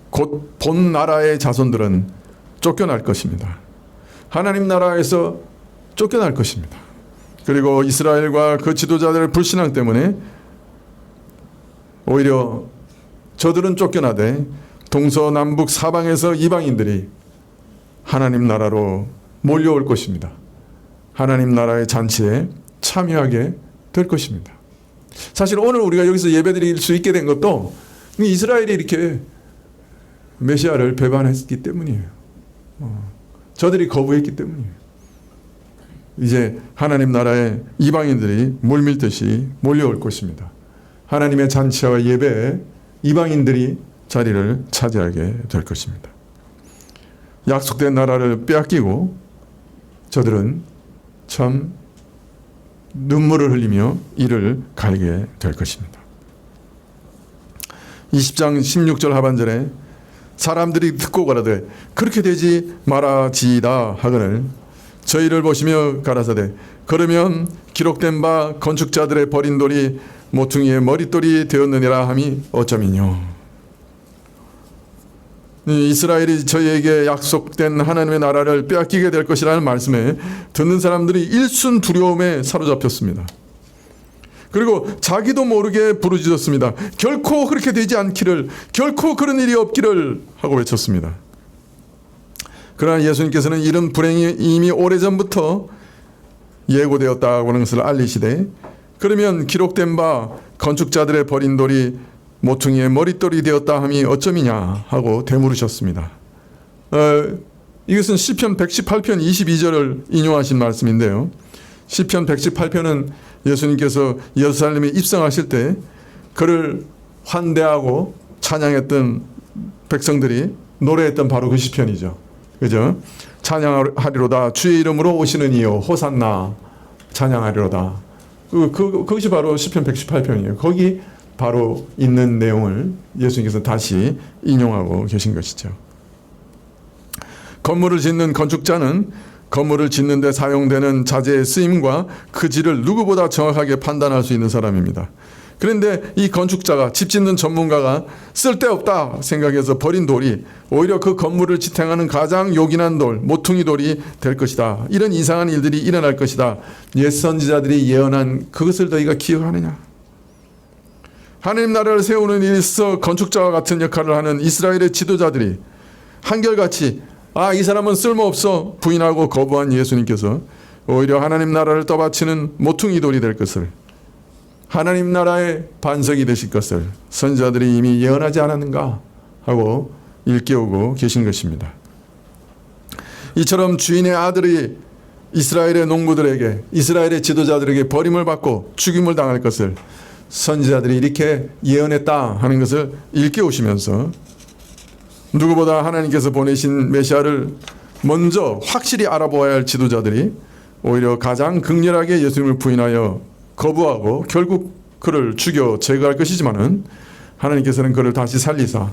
곧 본 나라의 자손들은 쫓겨날 것입니다. 하나님 나라에서 쫓겨날 것입니다. 그리고 이스라엘과 그 지도자들의 불신앙 때문에 오히려 저들은 쫓겨나되 동서남북 사방에서 이방인들이 하나님 나라로 몰려올 것입니다. 하나님 나라의 잔치에 참여하게 될 것입니다. 사실 오늘 우리가 여기서 예배드릴 수 있게 된 것도 이스라엘이 이렇게 메시아를 배반했기 때문이에요. 저들이 거부했기 때문이에요. 이제 하나님 나라에 이방인들이 물밀듯이 몰려올 것입니다. 하나님의 잔치와 예배에 이방인들이 자리를 차지하게 될 것입니다. 약속된 나라를 빼앗기고 저들은 참 눈물을 흘리며 이를 갈게 될 것입니다. 20장 16절 하반절에 사람들이 듣고 가라되 그렇게 되지 말아지이다 하거늘 저희를 보시며 가라사대 그러면 기록된 바 건축자들의 버린 돌이 모퉁이의 머릿돌이 되었느니라 함이 어쩌미뇨. 이스라엘이 저희에게 약속된 하나님의 나라를 빼앗기게 될 것이라는 말씀에 듣는 사람들이 일순 두려움에 사로잡혔습니다. 그리고 자기도 모르게 부르짖었습니다. 결코 그렇게 되지 않기를, 결코 그런 일이 없기를 하고 외쳤습니다. 그러나 예수님께서는 이런 불행이 이미 오래전부터 예고되었다고 하는 것을 알리시되 그러면 기록된 바 건축자들의 버린 돌이 모퉁이의 머릿돌이 되었다 함이 어쩌미냐 하고 되물으셨습니다. 이것은 시편 118편 22절을 인용하신 말씀인데요. 시편 118편은 예수님께서 예루살렘에 입성하실 때 그를 환대하고 찬양했던 백성들이 노래했던 바로 그 시편이죠. 그죠? 찬양하리로다 주의 이름으로 오시는 이요 호산나 찬양하리로다. 그것이 바로 시편 118편이에요. 거기 바로 있는 내용을 예수님께서 다시 인용하고 계신 것이죠. 건물을 짓는 건축자는 건물을 짓는 데 사용되는 자재의 쓰임과 그 질을 누구보다 정확하게 판단할 수 있는 사람입니다. 그런데 이 건축자가, 집 짓는 전문가가 쓸데없다 생각해서 버린 돌이 오히려 그 건물을 지탱하는 가장 요긴한 돌, 모퉁이 돌이 될 것이다. 이런 이상한 일들이 일어날 것이다. 옛 선지자들이 예언한 그것을 너희가 기억하느냐? 하나님 나라를 세우는 일에 있어 건축자와 같은 역할을 하는 이스라엘의 지도자들이 한결같이 이 사람은 쓸모없어 부인하고 거부한 예수님께서 오히려 하나님 나라를 떠받치는 모퉁이 돌이 될 것을, 하나님 나라의 반석이 되실 것을 선지자들이 이미 예언하지 않았는가 하고 일깨우고 계신 것입니다. 이처럼 주인의 아들이 이스라엘의 농부들에게, 이스라엘의 지도자들에게 버림을 받고 죽임을 당할 것을 선지자들이 이렇게 예언했다 하는 것을 일깨우시면서 누구보다 하나님께서 보내신 메시아를 먼저 확실히 알아보아야 할 지도자들이 오히려 가장 극렬하게 예수님을 부인하여 거부하고 결국 그를 죽여 제거할 것이지만은 하나님께서는 그를 다시 살리사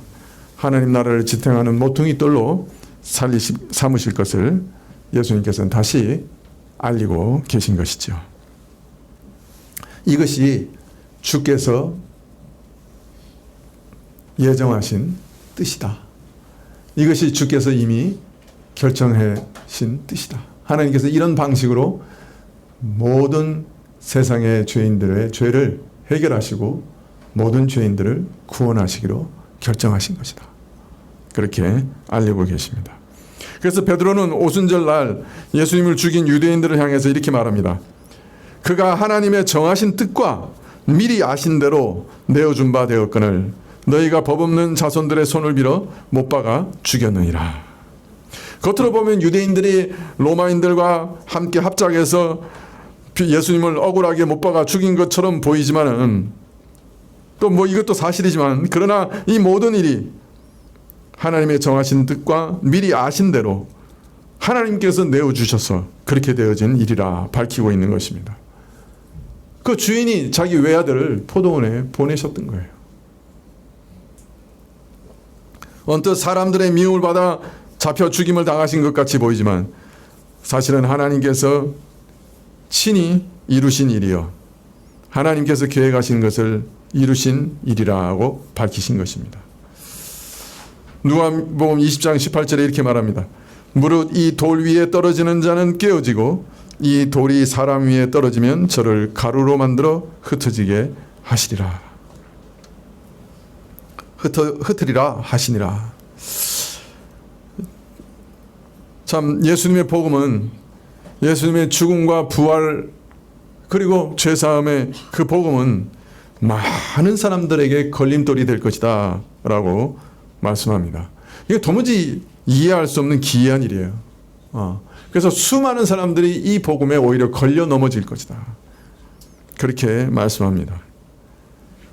하나님 나라를 지탱하는 모퉁이 돌로 삼으실 것을 예수님께서는 다시 알리고 계신 것이죠. 이것이 주께서 예정하신 뜻이다. 이것이 주께서 이미 결정하신 뜻이다. 하나님께서 이런 방식으로 모든 세상의 죄인들의 죄를 해결하시고 모든 죄인들을 구원하시기로 결정하신 것이다. 그렇게 알리고 계십니다. 그래서 베드로는 오순절 날 예수님을 죽인 유대인들을 향해서 이렇게 말합니다. 그가 하나님의 정하신 뜻과 미리 아신 대로 내어준 바 되었거늘 너희가 법 없는 자손들의 손을 빌어 못 박아 죽였느니라. 겉으로 보면 유대인들이 로마인들과 함께 합작해서 예수님을 억울하게 못 박아 죽인 것처럼 보이지만은 또 뭐 이것도 사실이지만 그러나 이 모든 일이 하나님의 정하신 뜻과 미리 아신 대로 하나님께서 내어주셔서 그렇게 되어진 일이라 밝히고 있는 것입니다. 그 주인이 자기 외아들을 포도원에 보내셨던 거예요. 언뜻 사람들의 미움을 받아 잡혀 죽임을 당하신 것 같이 보이지만 사실은 하나님께서 친히 이루신 일이요 하나님께서 계획하신 것을 이루신 일이라고 밝히신 것입니다. 누가복음 20장 18절에 이렇게 말합니다. 무릇 이 돌 위에 떨어지는 자는 깨어지고 이 돌이 사람 위에 떨어지면 저를 가루로 만들어 흩어지게 하시리라. 흩으리라 하시니라. 참 예수님의 복음은 예수님의 죽음과 부활 그리고 죄사함의 그 복음은 많은 사람들에게 걸림돌이 될 것이다 라고 말씀합니다. 이게 도무지 이해할 수 없는 기이한 일이에요. 그래서 수많은 사람들이 이 복음에 오히려 걸려 넘어질 것이다. 그렇게 말씀합니다.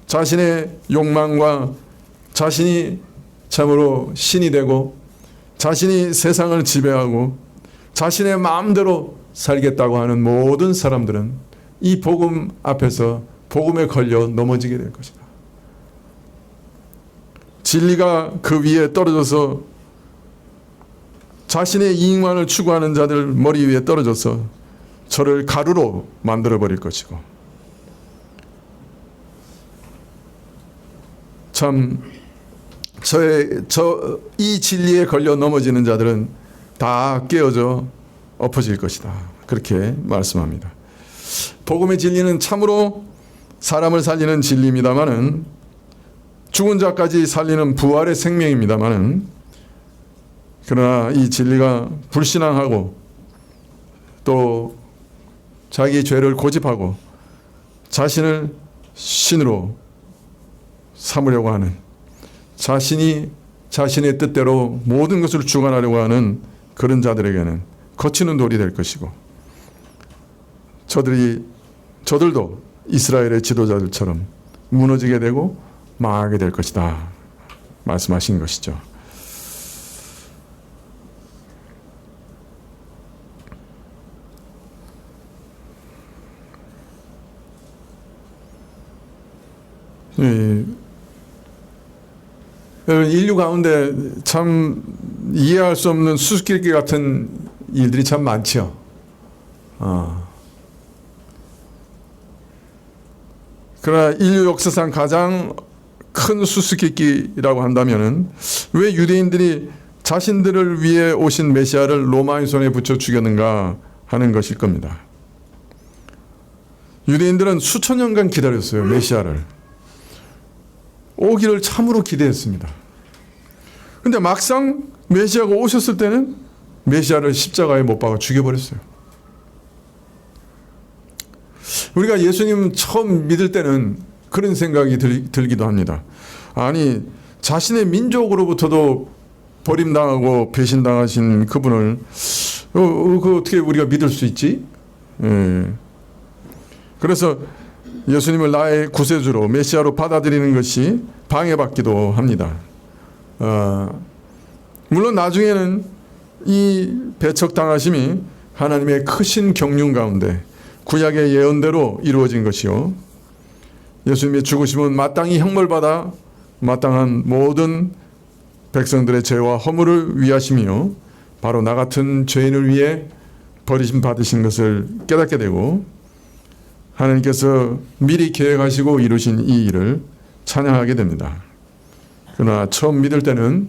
자신의 욕망과 자신이 참으로 신이 되고 자신이 세상을 지배하고 자신의 마음대로 살겠다고 하는 모든 사람들은 이 복음 앞에서 복음에 걸려 넘어지게 될 것이다. 진리가 그 위에 떨어져서 자신의 이익만을 추구하는 자들 머리 위에 떨어져서 저를 가루로 만들어버릴 것이고 참 이 진리에 걸려 넘어지는 자들은 다 깨어져 엎어질 것이다. 그렇게 말씀합니다. 복음의 진리는 참으로 사람을 살리는 진리입니다마는 죽은 자까지 살리는 부활의 생명입니다마는 그러나 이 진리가 불신앙하고 또 자기 죄를 고집하고 자신을 신으로 삼으려고 하는 자신이 자신의 뜻대로 모든 것을 주관하려고 하는 그런 자들에게는 거치는 돌이 될 것이고 저들도 이스라엘의 지도자들처럼 무너지게 되고 망하게 될 것이다 말씀하신 것이죠. 여러분 인류 가운데 참 이해할 수 없는 수수께끼 같은 일들이 참 많죠. 그러나 인류 역사상 가장 큰 수수께끼라고 한다면은 왜 유대인들이 자신들을 위해 오신 메시아를 로마의 손에 붙여 죽였는가 하는 것일 겁니다. 유대인들은 수천 년간 기다렸어요. 메시아를. 오기를 참으로 기대했습니다. 그런데 막상 메시아가 오셨을 때는 메시아를 십자가에 못 박아 죽여버렸어요. 우리가 예수님 처음 믿을 때는 그런 생각이 들기도 합니다. 아니 자신의 민족으로부터도 버림당하고 배신당하신 그분을 그 어떻게 우리가 믿을 수 있지? 그래서 예수님을 나의 구세주로 메시아로 받아들이는 것이 방해받기도 합니다. 물론 나중에는 이 배척당하심이 하나님의 크신 경륜 가운데 구약의 예언대로 이루어진 것이요 예수님의 죽으심은 마땅히 형벌받아 마땅한 모든 백성들의 죄와 허물을 위하시며 바로 나 같은 죄인을 위해 버리심 받으신 것을 깨닫게 되고 하나님께서 미리 계획하시고 이루신 이 일을 찬양하게 됩니다. 그러나 처음 믿을 때는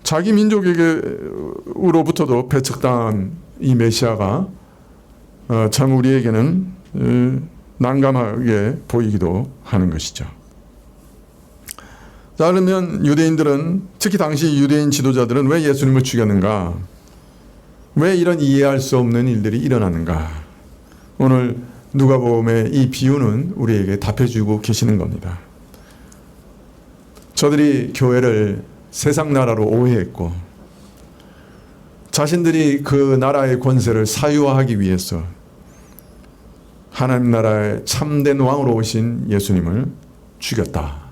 자기 민족에게로부터도 배척당한 이 메시아가 참 우리에게는 난감하게 보이기도 하는 것이죠. 자, 그러면 유대인들은, 특히 당시 유대인 지도자들은 왜 예수님을 죽였는가? 왜 이런 이해할 수 없는 일들이 일어나는가? 오늘 누가복음의 이 비유는 우리에게 답해주고 계시는 겁니다. 저들이 교회를 세상 나라로 오해했고 자신들이 그 나라의 권세를 사유화하기 위해서 하나님 나라의 참된 왕으로 오신 예수님을 죽였다,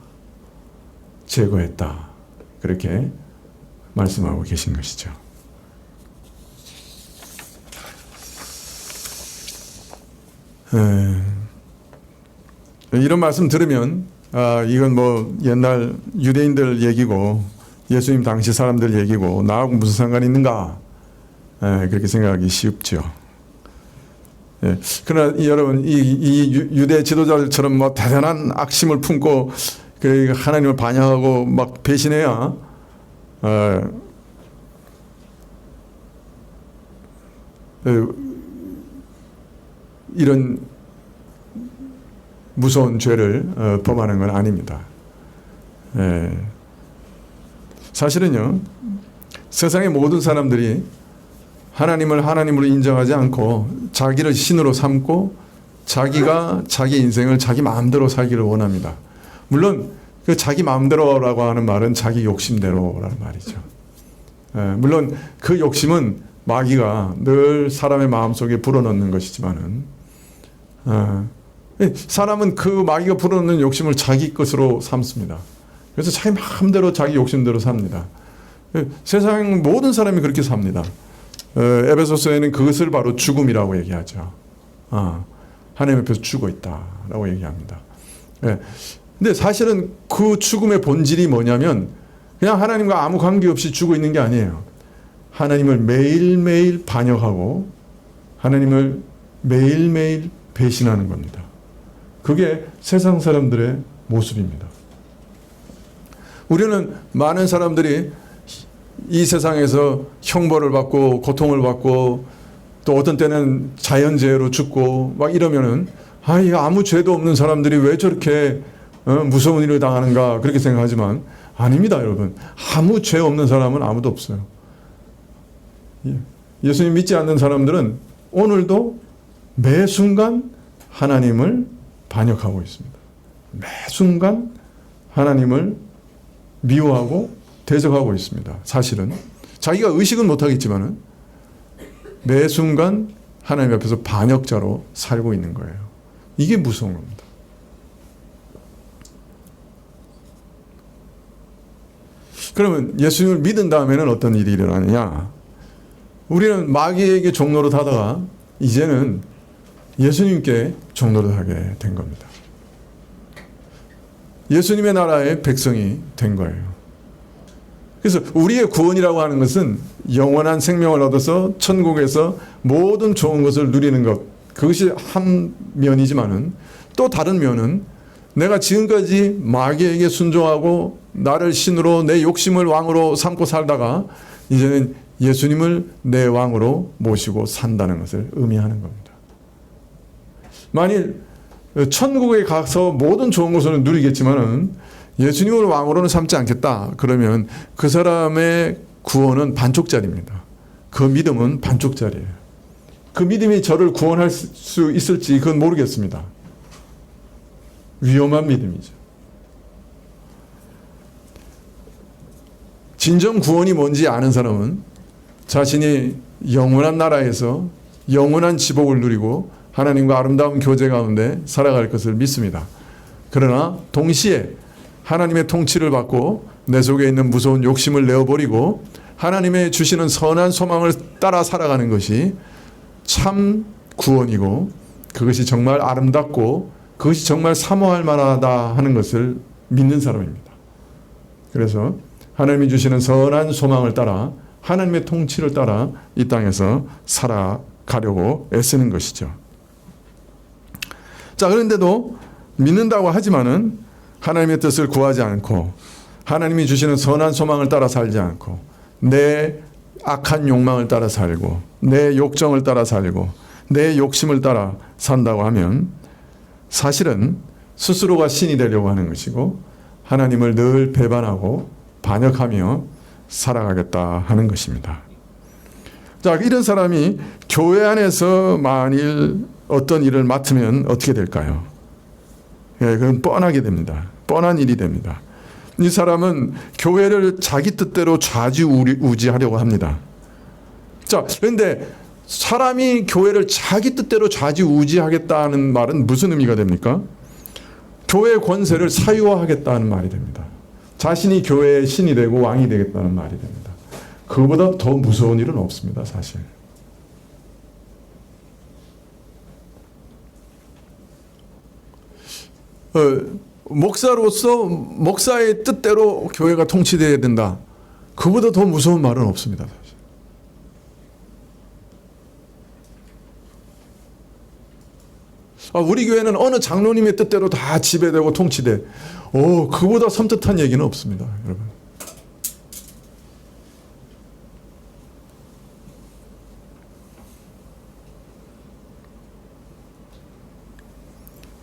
제거했다, 그렇게 말씀하고 계신 것이죠. 이런 말씀 들으면 이건 뭐 옛날 유대인들 얘기고 예수님 당시 사람들 얘기고 나하고 무슨 상관이 있는가, 그렇게 생각하기 쉽죠. 그러나 여러분, 이 유대 지도자들처럼 뭐 대단한 악심을 품고 그 하나님을 반역하고 막 배신해야 이런 무서운 죄를 범하는 건 아닙니다. 사실은요, 세상의 모든 사람들이 하나님을 하나님으로 인정하지 않고 자기를 신으로 삼고 자기가 자기 인생을 자기 마음대로 살기를 원합니다. 물론 그 자기 마음대로라고 하는 말은 자기 욕심대로라는 말이죠. 물론 그 욕심은 마귀가 늘 사람의 마음속에 불어넣는 것이지만은 사람은 그 마귀가 불어넣는 욕심을 자기 것으로 삼습니다. 그래서 자기 마음대로 자기 욕심대로 삽니다. 세상 모든 사람이 그렇게 삽니다. 에베소서에는 그것을 바로 죽음이라고 얘기하죠. 하나님 앞에서 죽어 있다라고 얘기합니다. 근데 사실은 그 죽음의 본질이 뭐냐면 그냥 하나님과 아무 관계없이 죽어 있는 게 아니에요. 하나님을 매일매일 반역하고 하나님을 매일매일 배신하는 겁니다. 그게 세상 사람들의 모습입니다. 우리는 많은 사람들이 이 세상에서 형벌을 받고 고통을 받고 또 어떤 때는 자연재해로 죽고 막 이러면은 아무 죄도 없는 사람들이 왜 저렇게 무서운 일을 당하는가 그렇게 생각하지만 아닙니다, 여러분. 아무 죄 없는 사람은 아무도 없어요. 예수님 믿지 않는 사람들은 오늘도 매 순간 하나님을 반역하고 있습니다. 매 순간 하나님을 미워하고 대적하고 있습니다. 사실은 자기가 의식은 못하겠지만은 매 순간 하나님 앞에서 반역자로 살고 있는 거예요. 이게 무서운 겁니다. 그러면 예수님을 믿은 다음에는 어떤 일이 일어나느냐? 우리는 마귀에게 종노릇 하다가 이제는 예수님께 종노릇 하게 된 겁니다. 예수님의 나라의 백성이 된 거예요. 그래서 우리의 구원이라고 하는 것은 영원한 생명을 얻어서 천국에서 모든 좋은 것을 누리는 것, 그것이 한 면이지만은 또 다른 면은 내가 지금까지 마귀에게 순종하고 나를 신으로 내 욕심을 왕으로 삼고 살다가 이제는 예수님을 내 왕으로 모시고 산다는 것을 의미하는 겁니다. 만일 천국에 가서 모든 좋은 것을 누리겠지만은 예수님을 왕으로는 삼지 않겠다. 그러면 그 사람의 구원은 반쪽짜리입니다. 그 믿음은 반쪽짜리예요. 그 믿음이 저를 구원할 수 있을지 그건 모르겠습니다. 위험한 믿음이죠. 진정 구원이 뭔지 아는 사람은 자신이 영원한 나라에서 영원한 지복을 누리고 하나님과 아름다운 교제 가운데 살아갈 것을 믿습니다. 그러나 동시에 하나님의 통치를 받고 내 속에 있는 무서운 욕심을 내어버리고 하나님의 주시는 선한 소망을 따라 살아가는 것이 참 구원이고 그것이 정말 아름답고 그것이 정말 사모할 만하다 하는 것을 믿는 사람입니다. 그래서 하나님이 주시는 선한 소망을 따라 하나님의 통치를 따라 이 땅에서 살아가려고 애쓰는 것이죠. 자, 그런데도 믿는다고 하지만은 하나님의 뜻을 구하지 않고 하나님이 주시는 선한 소망을 따라 살지 않고 내 악한 욕망을 따라 살고 내 욕정을 따라 살고 내 욕심을 따라 산다고 하면 사실은 스스로가 신이 되려고 하는 것이고 하나님을 늘 배반하고 반역하며 살아가겠다 하는 것입니다. 자, 이런 사람이 교회 안에서 만일 어떤 일을 맡으면 어떻게 될까요? 예, 그건 뻔하게 됩니다. 뻔한 일이 됩니다. 이 사람은 교회를 자기 뜻대로 좌지우지하려고 합니다. 자, 그런데 사람이 교회를 자기 뜻대로 좌지우지하겠다는 말은 무슨 의미가 됩니까? 교회의 권세를 사유화하겠다는 말이 됩니다. 자신이 교회의 신이 되고 왕이 되겠다는 말이 됩니다. 그보다 더 무서운 일은 없습니다, 사실. 목사로서 목사의 뜻대로 교회가 통치되어야 된다. 그보다 더 무서운 말은 없습니다, 사실. 우리 교회는 어느 장로님의 뜻대로 다 지배되고 통치돼. 그보다 섬뜩한 얘기는 없습니다, 여러분.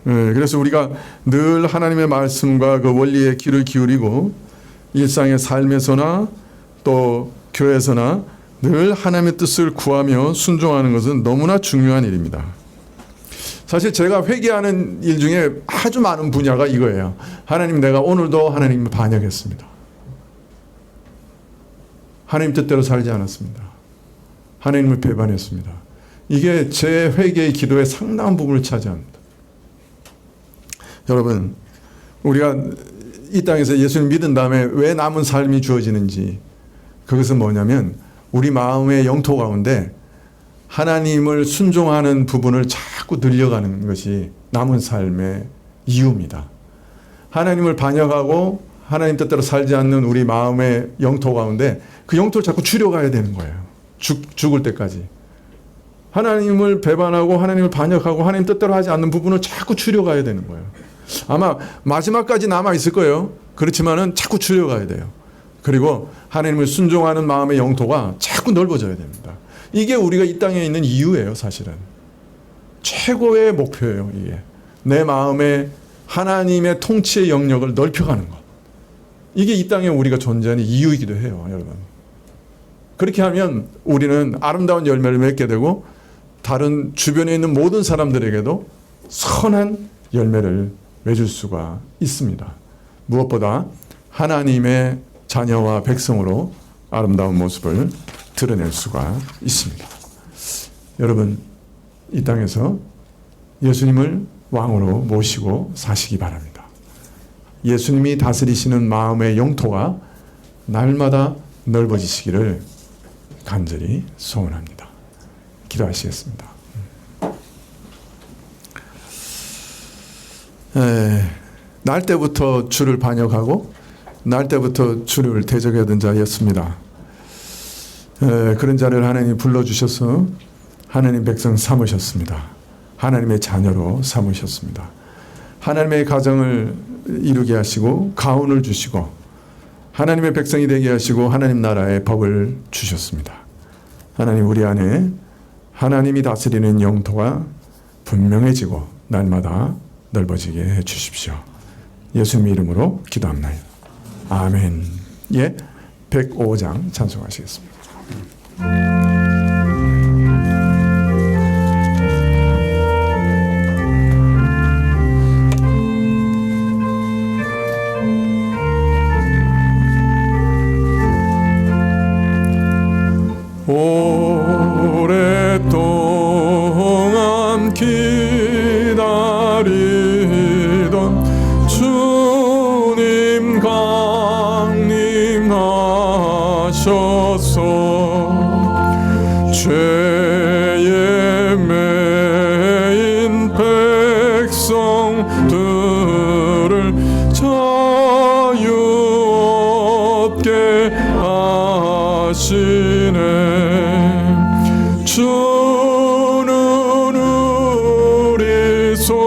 그래서 우리가 늘 하나님의 말씀과 그 원리에 귀를 기울이고 일상의 삶에서나 또 교회에서나 늘 하나님의 뜻을 구하며 순종하는 것은 너무나 중요한 일입니다. 사실 제가 회개하는 일 중에 아주 많은 분야가 이거예요. 하나님, 내가 오늘도 하나님을 반역했습니다. 하나님 뜻대로 살지 않았습니다. 하나님을 배반했습니다. 이게 제 회개의 기도의 상당한 부분을 차지합니다. 여러분, 우리가 이 땅에서 예수를 믿은 다음에 왜 남은 삶이 주어지는지, 그것은 뭐냐면 우리 마음의 영토 가운데 하나님을 순종하는 부분을 자꾸 늘려가는 것이 남은 삶의 이유입니다. 하나님을 반역하고 하나님 뜻대로 살지 않는 우리 마음의 영토 가운데 그 영토를 자꾸 줄여가야 되는 거예요. 죽을 때까지. 하나님을 배반하고 하나님을 반역하고 하나님 뜻대로 하지 않는 부분을 자꾸 줄여가야 되는 거예요. 아마 마지막까지 남아있을 거예요. 그렇지만은 자꾸 줄여가야 돼요. 그리고 하나님을 순종하는 마음의 영토가 자꾸 넓어져야 됩니다. 이게 우리가 이 땅에 있는 이유예요, 사실은. 최고의 목표예요, 이게. 내 마음에 하나님의 통치의 영역을 넓혀가는 것. 이게 이 땅에 우리가 존재하는 이유이기도 해요, 여러분. 그렇게 하면 우리는 아름다운 열매를 맺게 되고 다른 주변에 있는 모든 사람들에게도 선한 열매를 맺을 수가 있습니다. 무엇보다 하나님의 자녀와 백성으로 아름다운 모습을 드러낼 수가 있습니다. 여러분, 이 땅에서 예수님을 왕으로 모시고 사시기 바랍니다. 예수님이 다스리시는 마음의 영토가 날마다 넓어지시기를 간절히 소원합니다. 기도하시겠습니다. 날 때부터 주를 반역하고 날 때부터 주를 대적하던 자였습니다. 그런 자를 하나님이 불러주셔서 하나님 백성 삼으셨습니다. 하나님의 자녀로 삼으셨습니다. 하나님의 가정을 이루게 하시고 가훈을 주시고 하나님의 백성이 되게 하시고 하나님 나라의 법을 주셨습니다. 하나님, 우리 안에 하나님이 다스리는 영토가 분명해지고 날마다 넓어지게 해 주십시오. 예수님의 이름으로 기도합나이다. 아멘. 예, 105장 찬송하시겠습니다. 오랫동안 기다리던 주님 강림하셨소. 백성들을 자유 얻게 하시네. 주는 우리 소망이요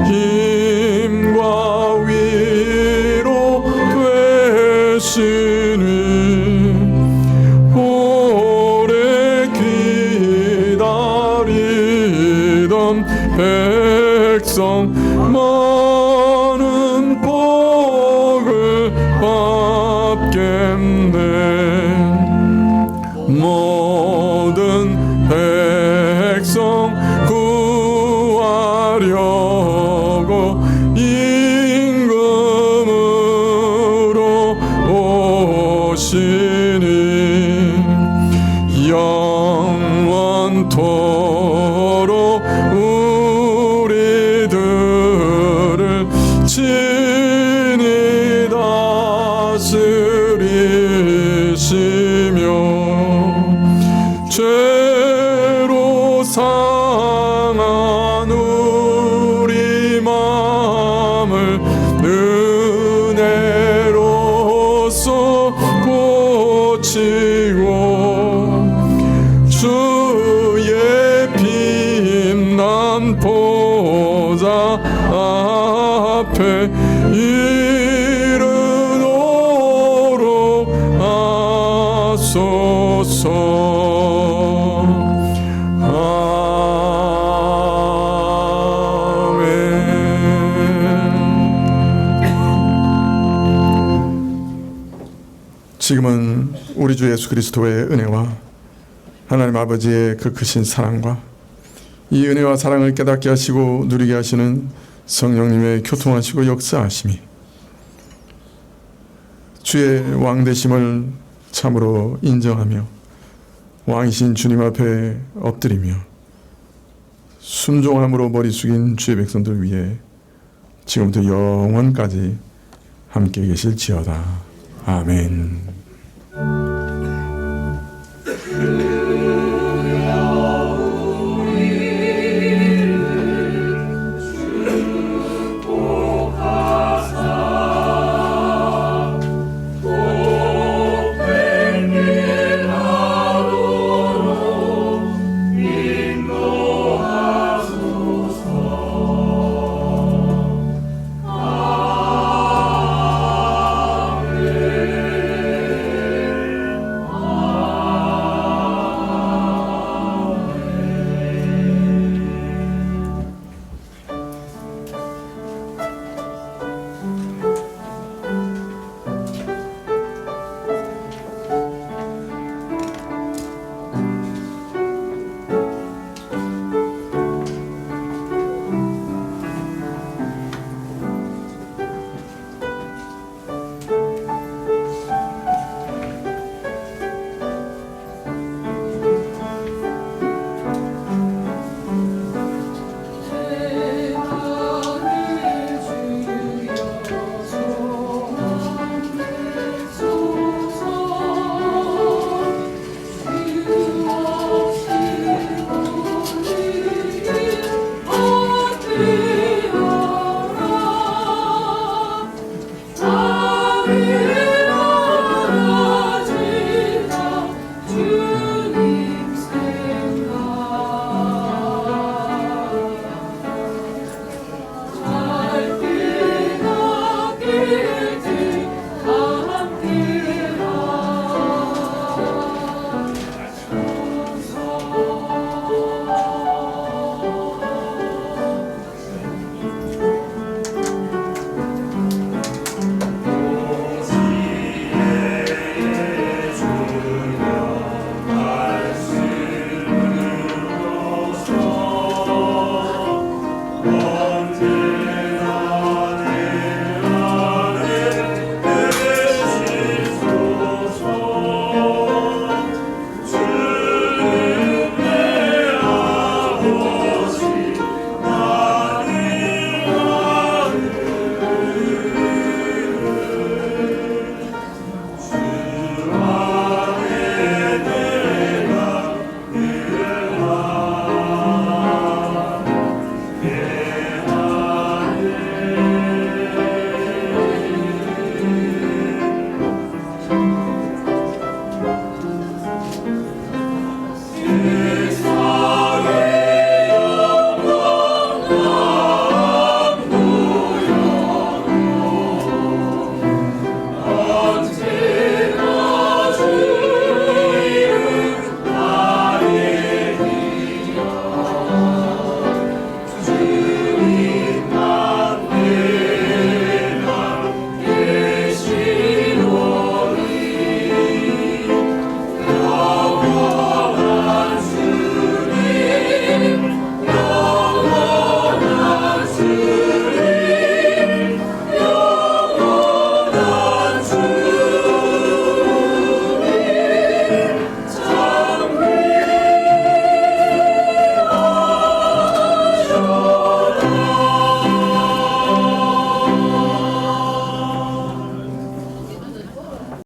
힘과 위로 되시니 오래 기다리던 백성 많은 복을 받겠네. 모든 백성 구하려고 임금으로 오시니 영원토록 우리들을 친히 다스리시며 죄로 상한 우리 마음을 은혜로써 고치고 주의 빛난 보좌 앞에 이르도록 하소서. 지금은 우리 주 예수 그리스도의 은혜와 하나님 아버지의 그 크신 사랑과 이 은혜와 사랑을 깨닫게 하시고 누리게 하시는 성령님의 교통하시고 역사하심이 주의 왕되심을 참으로 인정하며 왕이신 주님 앞에 엎드리며 순종함으로 머리 숙인 주의 백성들 위해 지금부터 영원까지 함께 계실지어다. 아멘.